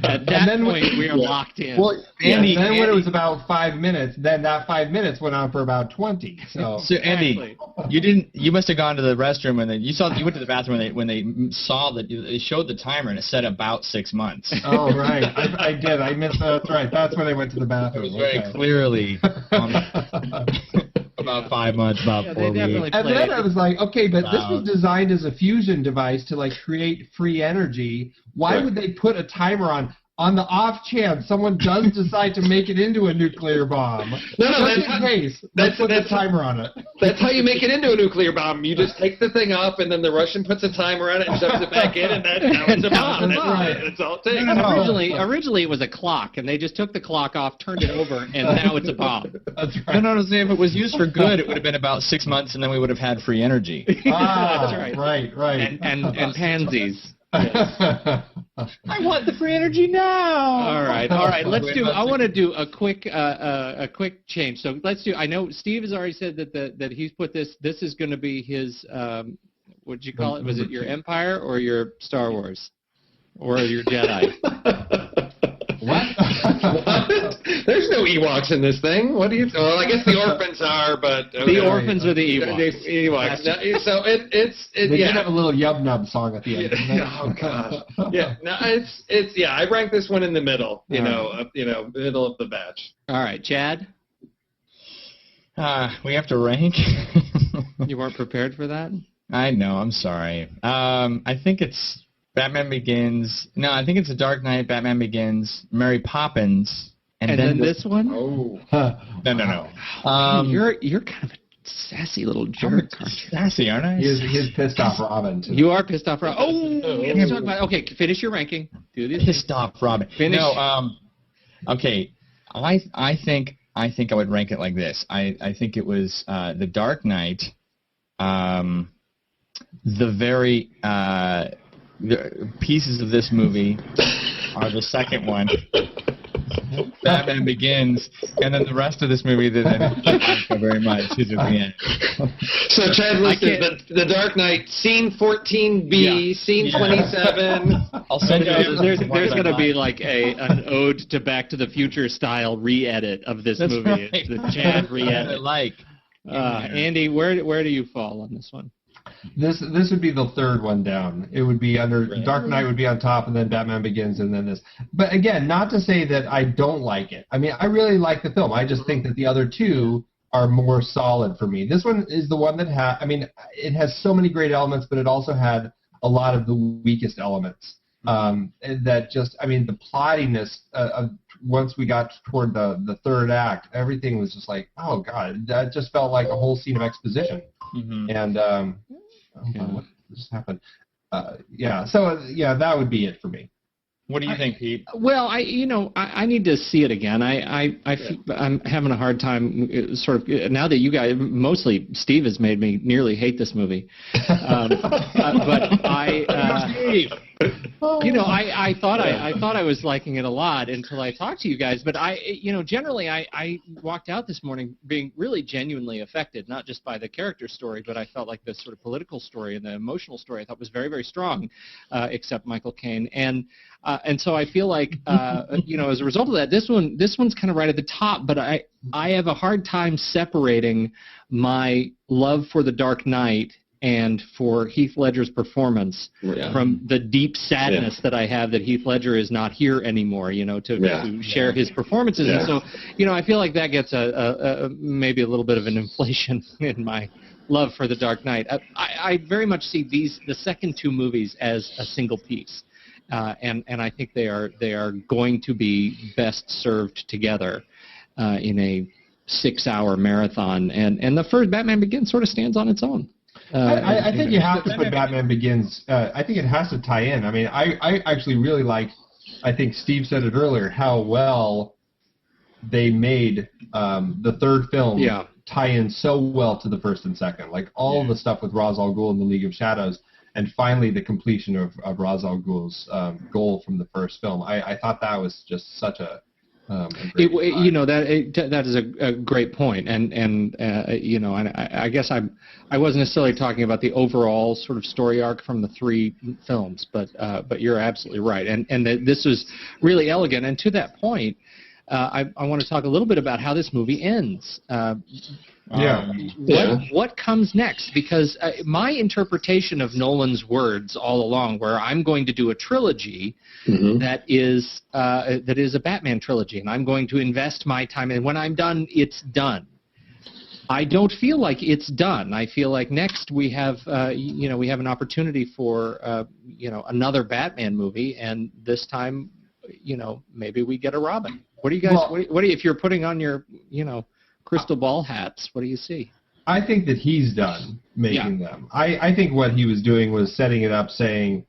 At that point, we are locked in. Well, Andy, when it was about 5 minutes, then that 5 minutes went on for about 20. So Andy, you must have gone to the restroom and you went to the bathroom when they saw that they showed the timer and it said about 6 months. Oh right, I did. I missed that. That's right. That's when they went to the bathroom. It was very clearly about 5 months, about 4 weeks. And then I was like, okay, but this was designed as a fusion device to create free energy. Why would they put a timer on the off chance someone does decide to make it into a nuclear bomb? Let's put a timer on it. That's how you make it into a nuclear bomb. You just take the thing off, and then the Russian puts a timer on it and shoves it back in, and now it's a bomb. That's all it takes. Originally, it was a clock, and they just took the clock off, turned it over, and now it's a bomb. That's right. No, if it was used for good, it would have been about 6 months, and then we would have had free energy. That's right. Right. And pansies. Yes. I want the free energy now. All right. Let's do. I want to do a quick change. So let's do. I know Steve has already said that he's put this. This is going to be his What'd you call it? Was it your Empire or your Star Wars? Or your Jedi? What? What? There's no Ewoks in this thing. What do you? Well, I guess the orphans are, but the orphans are the Ewoks. The Ewoks. No, so it's They yeah. did have a little Yub Nub song at the end. Didn't they? Oh gosh. Yeah. No, it's yeah. I rank this one in the middle. Middle of the batch. All right, Chad. We have to rank. You weren't prepared for that? I know. I'm sorry. I think it's Batman Begins. No, I think it's The Dark Knight, Batman Begins, Mary Poppins, and then this one? Oh. No. You're kind of a sassy little jerk. Sassy, aren't I? He's pissed off Robin. Too. You are pissed off, Robin. Oh, we have to talk about. Okay, finish your ranking. Do this. Pissed off Robin. Finish. No. Okay. I think I would rank it like this. I think it was The Dark Knight. The pieces of this movie are the second one. Batman Begins, and then the rest of this movie that I don't like very much is at the end. So Chad listed the Dark Knight, scene 14B, scene 27. I'll send you. There's going to be like an ode to Back to the Future style re-edit of this movie. Right. It's the Chad re-edit. Andy, where do you fall on this one? This would be the third one down. It would be under Dark Knight would be on top, and then Batman Begins, and then this. But again, not to say that I don't like it. I mean, I really like the film. I just think that the other two are more solid for me. This one is the one that it has so many great elements, but it also had a lot of the weakest elements. The plottiness of once we got toward the third act, everything was just like, oh god, that just felt like a whole scene of exposition. Mm-hmm. And what just happened? That would be it for me. What do you think, Pete? Well, I need to see it again. I'm having a hard time sort of now that you guys, mostly Steve, has made me nearly hate this movie. But Steve. I thought I was liking it a lot until I talked to you guys. But generally I walked out this morning being really genuinely affected, not just by the character story, but I felt like the sort of political story and the emotional story I thought was very, very strong, except Michael Caine. And so I feel like as a result of that, this one's kind of right at the top. But I have a hard time separating my love for The Dark Knight and for Heath Ledger's performance from the deep sadness that I have that Heath Ledger is not here anymore, to share his performances. Yeah. And so, I feel like that gets maybe a little bit of an inflation in my love for The Dark Knight. I very much see the second two movies as a single piece. And I think they are going to be best served together in a 6-hour marathon. And the first Batman Begins sort of stands on its own. I think you have to put Batman Begins. I think it has to tie in. I mean, I actually really like. I think Steve said it earlier. How well they made the third film tie in so well to the first and second. Like all the stuff with Ra's al Ghul in the League of Shadows, and finally the completion of Ra's al Ghul's goal from the first film. I thought that was just such a that is a great point, and I guess I wasn't necessarily talking about the overall sort of story arc from the three films, but you're absolutely right, and this was really elegant. And to that point, I want to talk a little bit about how this movie ends. What comes next? Because my interpretation of Nolan's words all along, where I'm going to do a trilogy that is a Batman trilogy, and I'm going to invest my time, and when I'm done, it's done. I don't feel like it's done. I feel like next we have an opportunity for another Batman movie, and this time, maybe we get a Robin. What do you guys? If you're putting on your crystal ball hats, what do you see? I think that he's done making them. I think what he was doing was setting it up, saying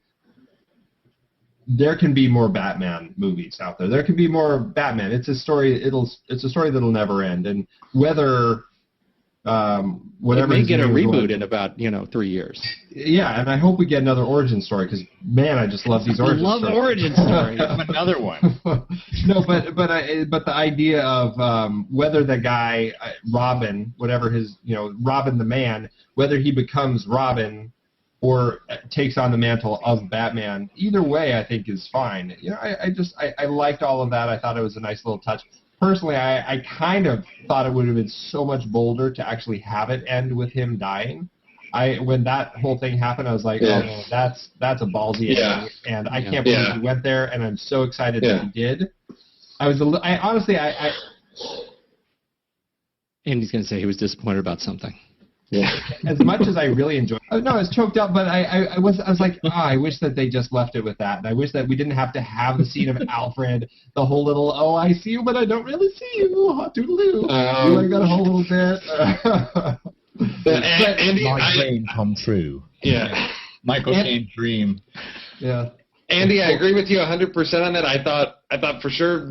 there can be more Batman movies out there. There can be more Batman. It's a story. It's a story that'll never end. And whether whatever it may get a reboot in about 3 years. Yeah, and I hope we get another origin story because man, I just love these origin stories. I love origin stories. Another one. No, but the idea of whether the guy Robin, whatever his Robin the man, whether he becomes Robin or takes on the mantle of Batman. Either way, I think is fine. You know, I liked all of that. I thought it was a nice little touch. Personally, I kind of thought it would have been so much bolder to actually have it end with him dying. When that whole thing happened, I was like, oh, man, that's a ballsy ending, and I can't believe he went there, and I'm so excited that he did. Honestly, Andy's going to say he was disappointed about something. Yeah. As much as I really enjoyed it. No, I was choked up, but I was like, I wish that they just left it with that. And I wish that we didn't have to have the scene of Alfred, the whole little, I see you, but I don't really see you. Hot doodle-doo. I got a whole little bit. Andy, my dream come true. Yeah. Michael Caine's dream. Yeah. Andy, I agree with you 100% on that. I thought for sure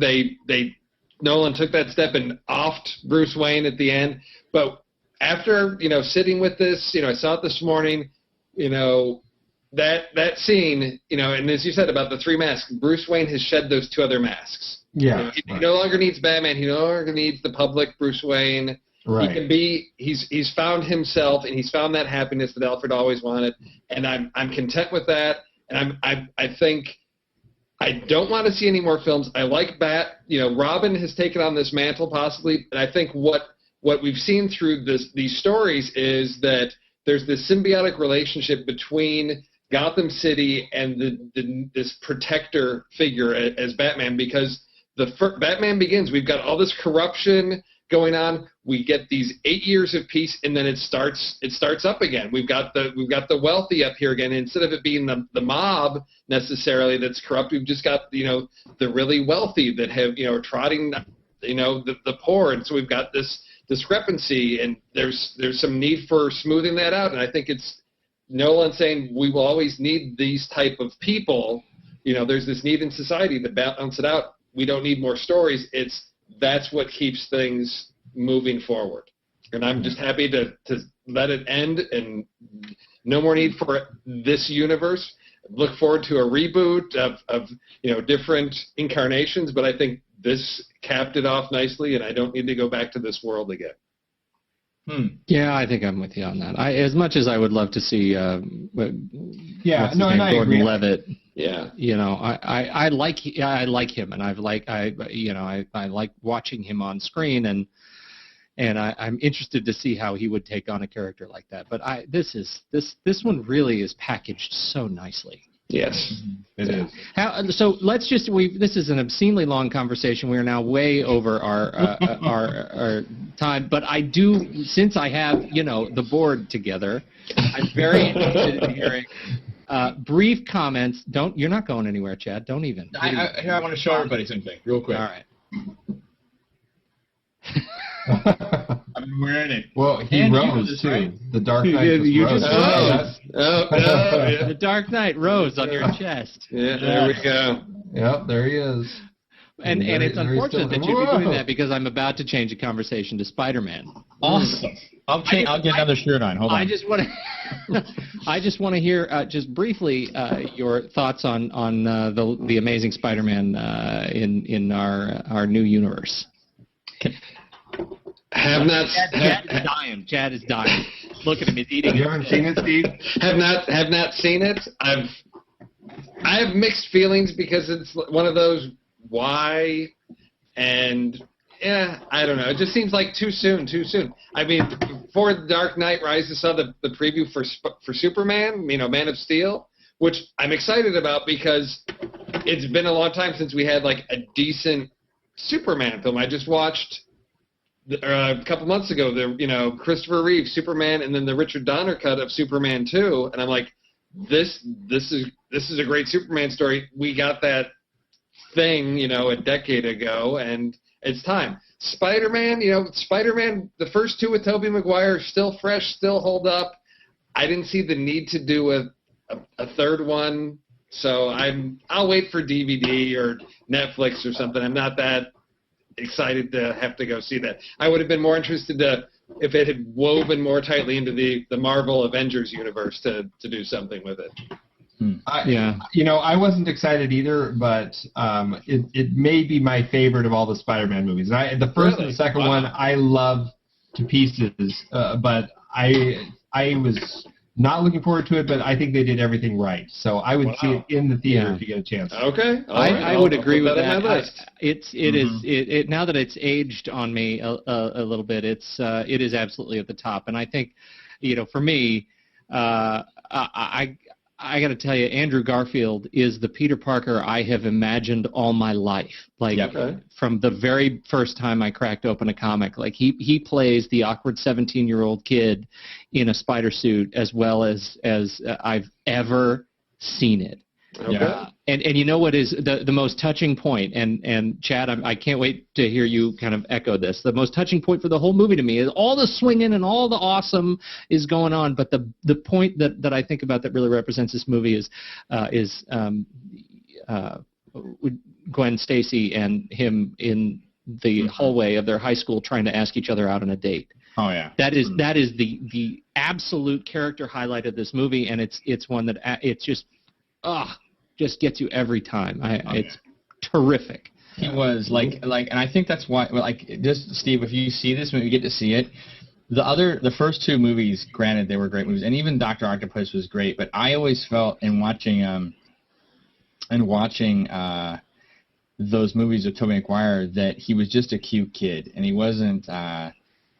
Nolan took that step and offed Bruce Wayne at the end, but after, sitting with this, I saw it this morning, that scene, and as you said about the three masks, Bruce Wayne has shed those two other masks. Yeah. He no longer needs Batman. He no longer needs the public Bruce Wayne. Right. He can be, he's found himself, and he's found that happiness that Alfred always wanted, and I'm content with that, and I think I don't want to see any more films. I like Robin has taken on this mantle possibly, and I think what we've seen through these stories is that there's this symbiotic relationship between Gotham City and this protector figure as Batman, because Batman Begins, we've got all this corruption going on. We get these 8 years of peace, and then it starts up again. We've got the wealthy up here again. Instead of it being the mob necessarily that's corrupt, we've just got the really wealthy that have trotting the poor, and so we've got this discrepancy, and there's some need for smoothing that out. And I think it's Nolan saying we will always need these type of people. There's this need in society to balance it out. We don't need more stories. That's what keeps things moving forward. And I'm just happy to let it end, and no more need for this universe. Look forward to a reboot of different incarnations, but I think this capped it off nicely, and I don't need to go back to this world again. Yeah, I think I'm with you on that. As much as I would love to see, Gordon Levitt. Yeah, I like him, and I like watching him on screen, and I'm interested to see how he would take on a character like that. But this one really is packaged so nicely. Yes, it is. So let's just this is an obscenely long conversation. We are now way over our time, but I do, since I have the board together, I'm very interested in hearing brief comments. You're not going anywhere, Chad. Don't even. I want to show everybody something real quick. All right. I've been wearing it. Well, he rose too. Right? The Dark Knight rose. Yeah. The Dark Knight rose on your chest. Yeah, there we go. Yep, there he is. And it's unfortunate that you'd be doing that, because I'm about to change the conversation to Spider-Man. Awesome. I'll get another shirt on. Hold on. I just want to hear just briefly your thoughts on the Amazing Spider-Man in our new universe. Chad is dying. Look at him. He's eating. You haven't seen it, Steve? Have not seen it. I have mixed feelings, because it's one of those why, and I don't know. It just seems like too soon. I mean, before The Dark Knight Rises, saw the preview for Superman, Man of Steel, which I'm excited about, because it's been a long time since we had like a decent Superman film. I just watched a couple months ago the Christopher Reeve Superman, and then the Richard Donner cut of Superman 2, and I'm like, this is a great Superman story. We got that thing a decade ago, and it's time. Spider-Man, the first two with Tobey Maguire, still fresh, still hold up. I didn't see the need to do a third one, so I'll wait for DVD or Netflix or something. I'm not that excited to have to go see that. I would have been more interested if it had woven more tightly into the Marvel Avengers universe to do something with it. I wasn't excited either, but it may be my favorite of all the Spider-Man movies. And the first and the second one I love to pieces, but I was Not looking forward to it, but I think they did everything right. So I would see it in the theater if you get a chance. Okay. I would agree with that. List. Now that it's aged on me a little bit, it is absolutely at the top. And I think, for me, I got to tell you, Andrew Garfield is the Peter Parker I have imagined all my life. From the very first time I cracked open a comic, he plays the awkward 17-year-old kid in a spider suit as well as I've ever seen it. Okay. And you know what is the most touching point, and Chad, I can't wait to hear you kind of echo this. The most touching point for the whole movie to me is all the swinging and all the awesome is going on, but the point that I think about that really represents this movie is Gwen Stacy and him in the hallway of their high school trying to ask each other out on a date. Oh yeah. That is the absolute character highlight of this movie, and it's one that it's just gets you every time. It's terrific. He was and I think that's why. Just Steve, if you see this movie, you get to see it. The first two movies, granted, they were great movies, and even Dr. Octopus was great. But I always felt in watching those movies of Tobey Maguire that he was just a cute kid, and he wasn't.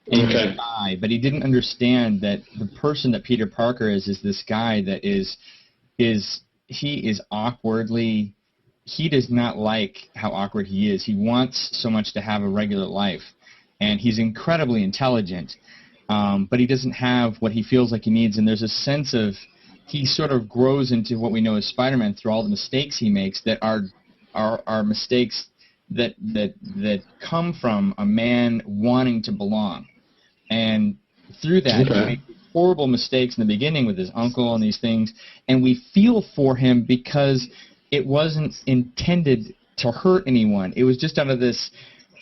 He was a guy, but he didn't understand that the person that Peter Parker is this guy that he is awkwardly. He does not like how awkward he is. He wants so much to have a regular life, and he's incredibly intelligent, but he doesn't have what he feels like he needs. And there's a sense of he sort of grows into what we know as Spider-Man through all the mistakes he makes that are mistakes that come from a man wanting to belong, and through that he makes horrible mistakes in the beginning with his uncle and these things, and we feel for him because it wasn't intended to hurt anyone. It was just out of this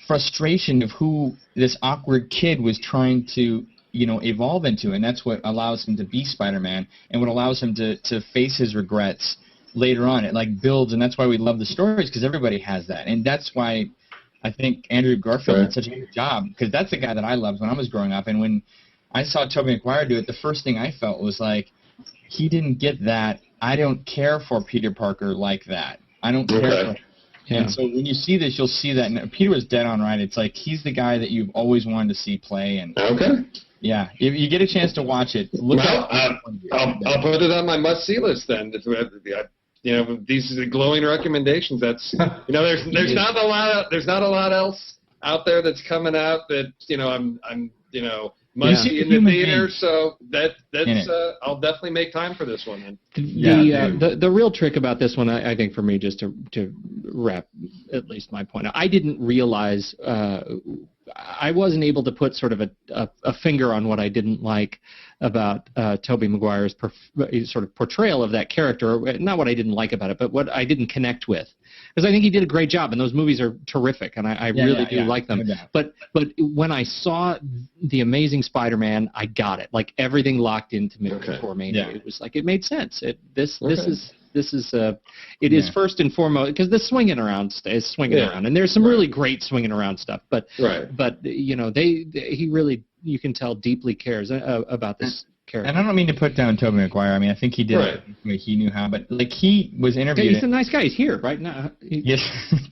frustration of who this awkward kid was trying to, evolve into, and that's what allows him to be Spider-Man and what allows him to face his regrets later on. It builds, and that's why we love the stories, because everybody has that, and that's why I think Andrew Garfield did such a good job, because that's the guy that I loved when I was growing up, and when I saw Tobey Maguire do it, the first thing I felt was he didn't get that. I don't care for Peter Parker like that. I don't care for him. Yeah. And so when you see this, you'll see that. And Peter was dead on right. It's he's the guy that you've always wanted to see play. And yeah, if you get a chance to watch it, look I'll put it on my must-see list then. These are glowing recommendations. That's there's not a lot else out there that's coming out that I'm must see in the theater, so that's I'll definitely make time for this one. The real trick about this one, I think, for me, just to wrap at least my point, I didn't realize I wasn't able to put sort of a finger on what I didn't like about Tobey Maguire's sort of portrayal of that character. Not what I didn't like about it, but what I didn't connect with. Because I think he did a great job, and those movies are terrific, and I really do like them. But when I saw The Amazing Spider-Man, I got it. Everything locked into me for me. Yeah. It was it made sense. This is first and foremost, because the swinging around is swinging around, and there's some really great swinging around stuff. But he really, you can tell, deeply cares about this character. And I don't mean to put down Tobey Maguire. I mean, I think he did it. He knew how, but he was interviewed. He's a nice guy. He's here right now. Yes.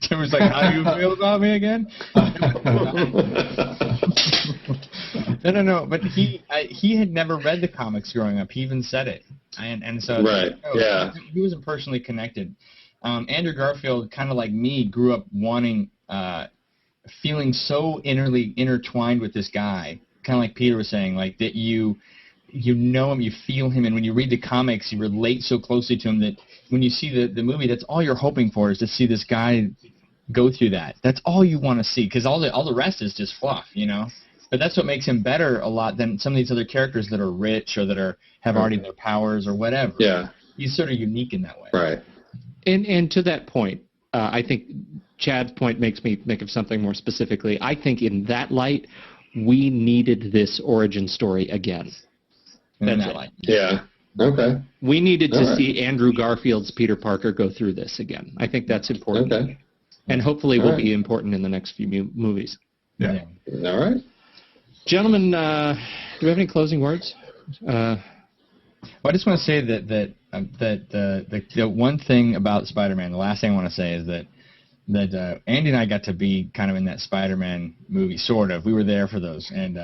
Tim was how do you feel about me again? No. But he had never read the comics growing up. He even said it, and so he wasn't personally connected. Andrew Garfield, kind of like me, grew up wanting, feeling so intertwined with this guy, kind of like Peter was saying, that you know him, you feel him, and when you read the comics, you relate so closely to him that when you see the movie, that's all you're hoping for, is to see this guy go through that. That's all you want to see, because all the rest is just fluff, But that's what makes him better a lot than some of these other characters that are rich or that have already their powers or whatever. Yeah. He's sort of unique in that way. Right. And to that point, I think Chad's point makes me think of something more specifically. I think in that light, we needed this origin story again. That's it. Yeah. Okay. We needed to see Andrew Garfield's Peter Parker go through this again. I think that's important. Okay. And hopefully will be important in the next few movies. Yeah. All right. Gentlemen, do we have any closing words? Well, I just want to say that the one thing about Spider-Man, the last thing I want to say is that Andy and I got to be kind of in that Spider-Man movie, sort of. We were there for those, and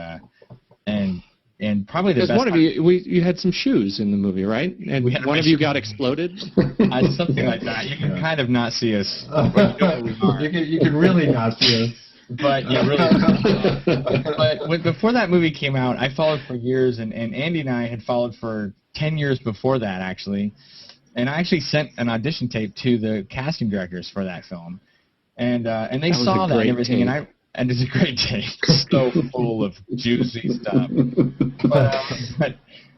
probably the best. Because one of you had some shoes in the movie, right? And one of you got exploded. Something like that. You can kind of not see us. But you know who we are. You can really not see us. But yeah, really. But before that movie came out, I followed for years, and Andy and I had followed for 10 years before that, actually. And I actually sent an audition tape to the casting directors for that film, and they saw that and everything, and it's a great tape, so full of juicy stuff.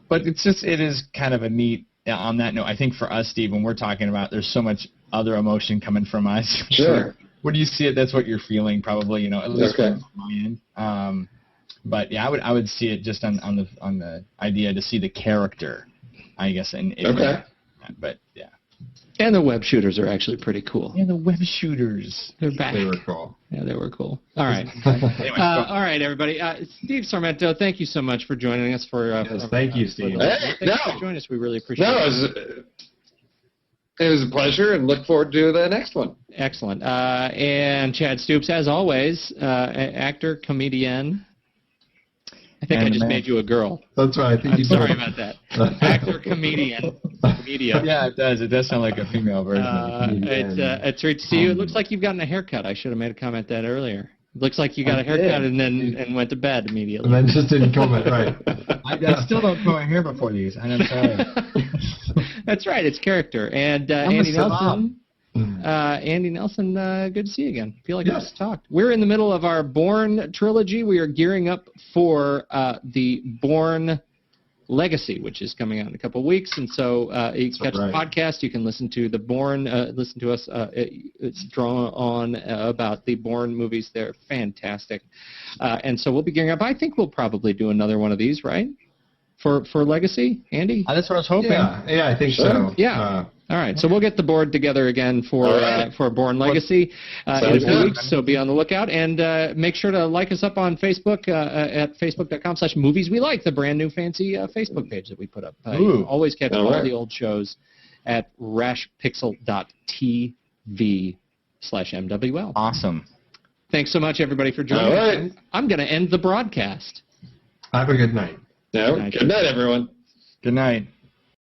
But it is kind of a neat. On that note, I think for us, Steve, when we're talking about, there's so much other emotion coming from us. Sure. When you see it, that's what you're feeling, probably. At least from my end. But yeah, I would see it just on the idea to see the character, I guess. But yeah. And the web shooters are actually pretty cool. Yeah, the web shooters. They're back. They were cool. Yeah, they were cool. All right. Anyway, all right, everybody. Steve Sarmento, thank you so much for joining us. Thank you, Steve. Thanks for joining us. We really appreciate it. It was a pleasure, and look forward to the next one. Excellent. And Chad Stoops, as always, actor, comedian. I think I just made you a girl. That's right. I'm sorry about that. Actor, comedian, media. Yeah, it does. It does sound like a female version of it. It's great to see you. It looks like you've gotten a haircut. I should have made a comment that earlier. It looks like you got a haircut and went to bed immediately. And then just didn't comment, right. I still don't comb my hair before these, and I'm sorry. That's right. It's character. And Andy Nelson. Andy Nelson, good to see you again. Feel like we just talked. We're in the middle of our Bourne trilogy. We are gearing up for the Bourne Legacy, which is coming out in a couple of weeks. And so you can catch the podcast. You can listen to the Bourne, listen to us. It's drawn on about the Bourne movies. They're fantastic. And so we'll be gearing up. I think we'll probably do another one of these, right? For Legacy, Andy? That's what I was hoping. Yeah, I think so. Yeah. All right, so we'll get the board together again for Bourne Legacy in a few weeks, so be on the lookout. And make sure to like us up on Facebook at facebook.com/movieswelike, the brand new fancy Facebook page that we put up. You can always catch all the old shows at rashpixel.tv/MWL. Awesome. Thanks so much, everybody, for joining us. I'm going to end the broadcast. Have a good night. Good night, everyone. Good night.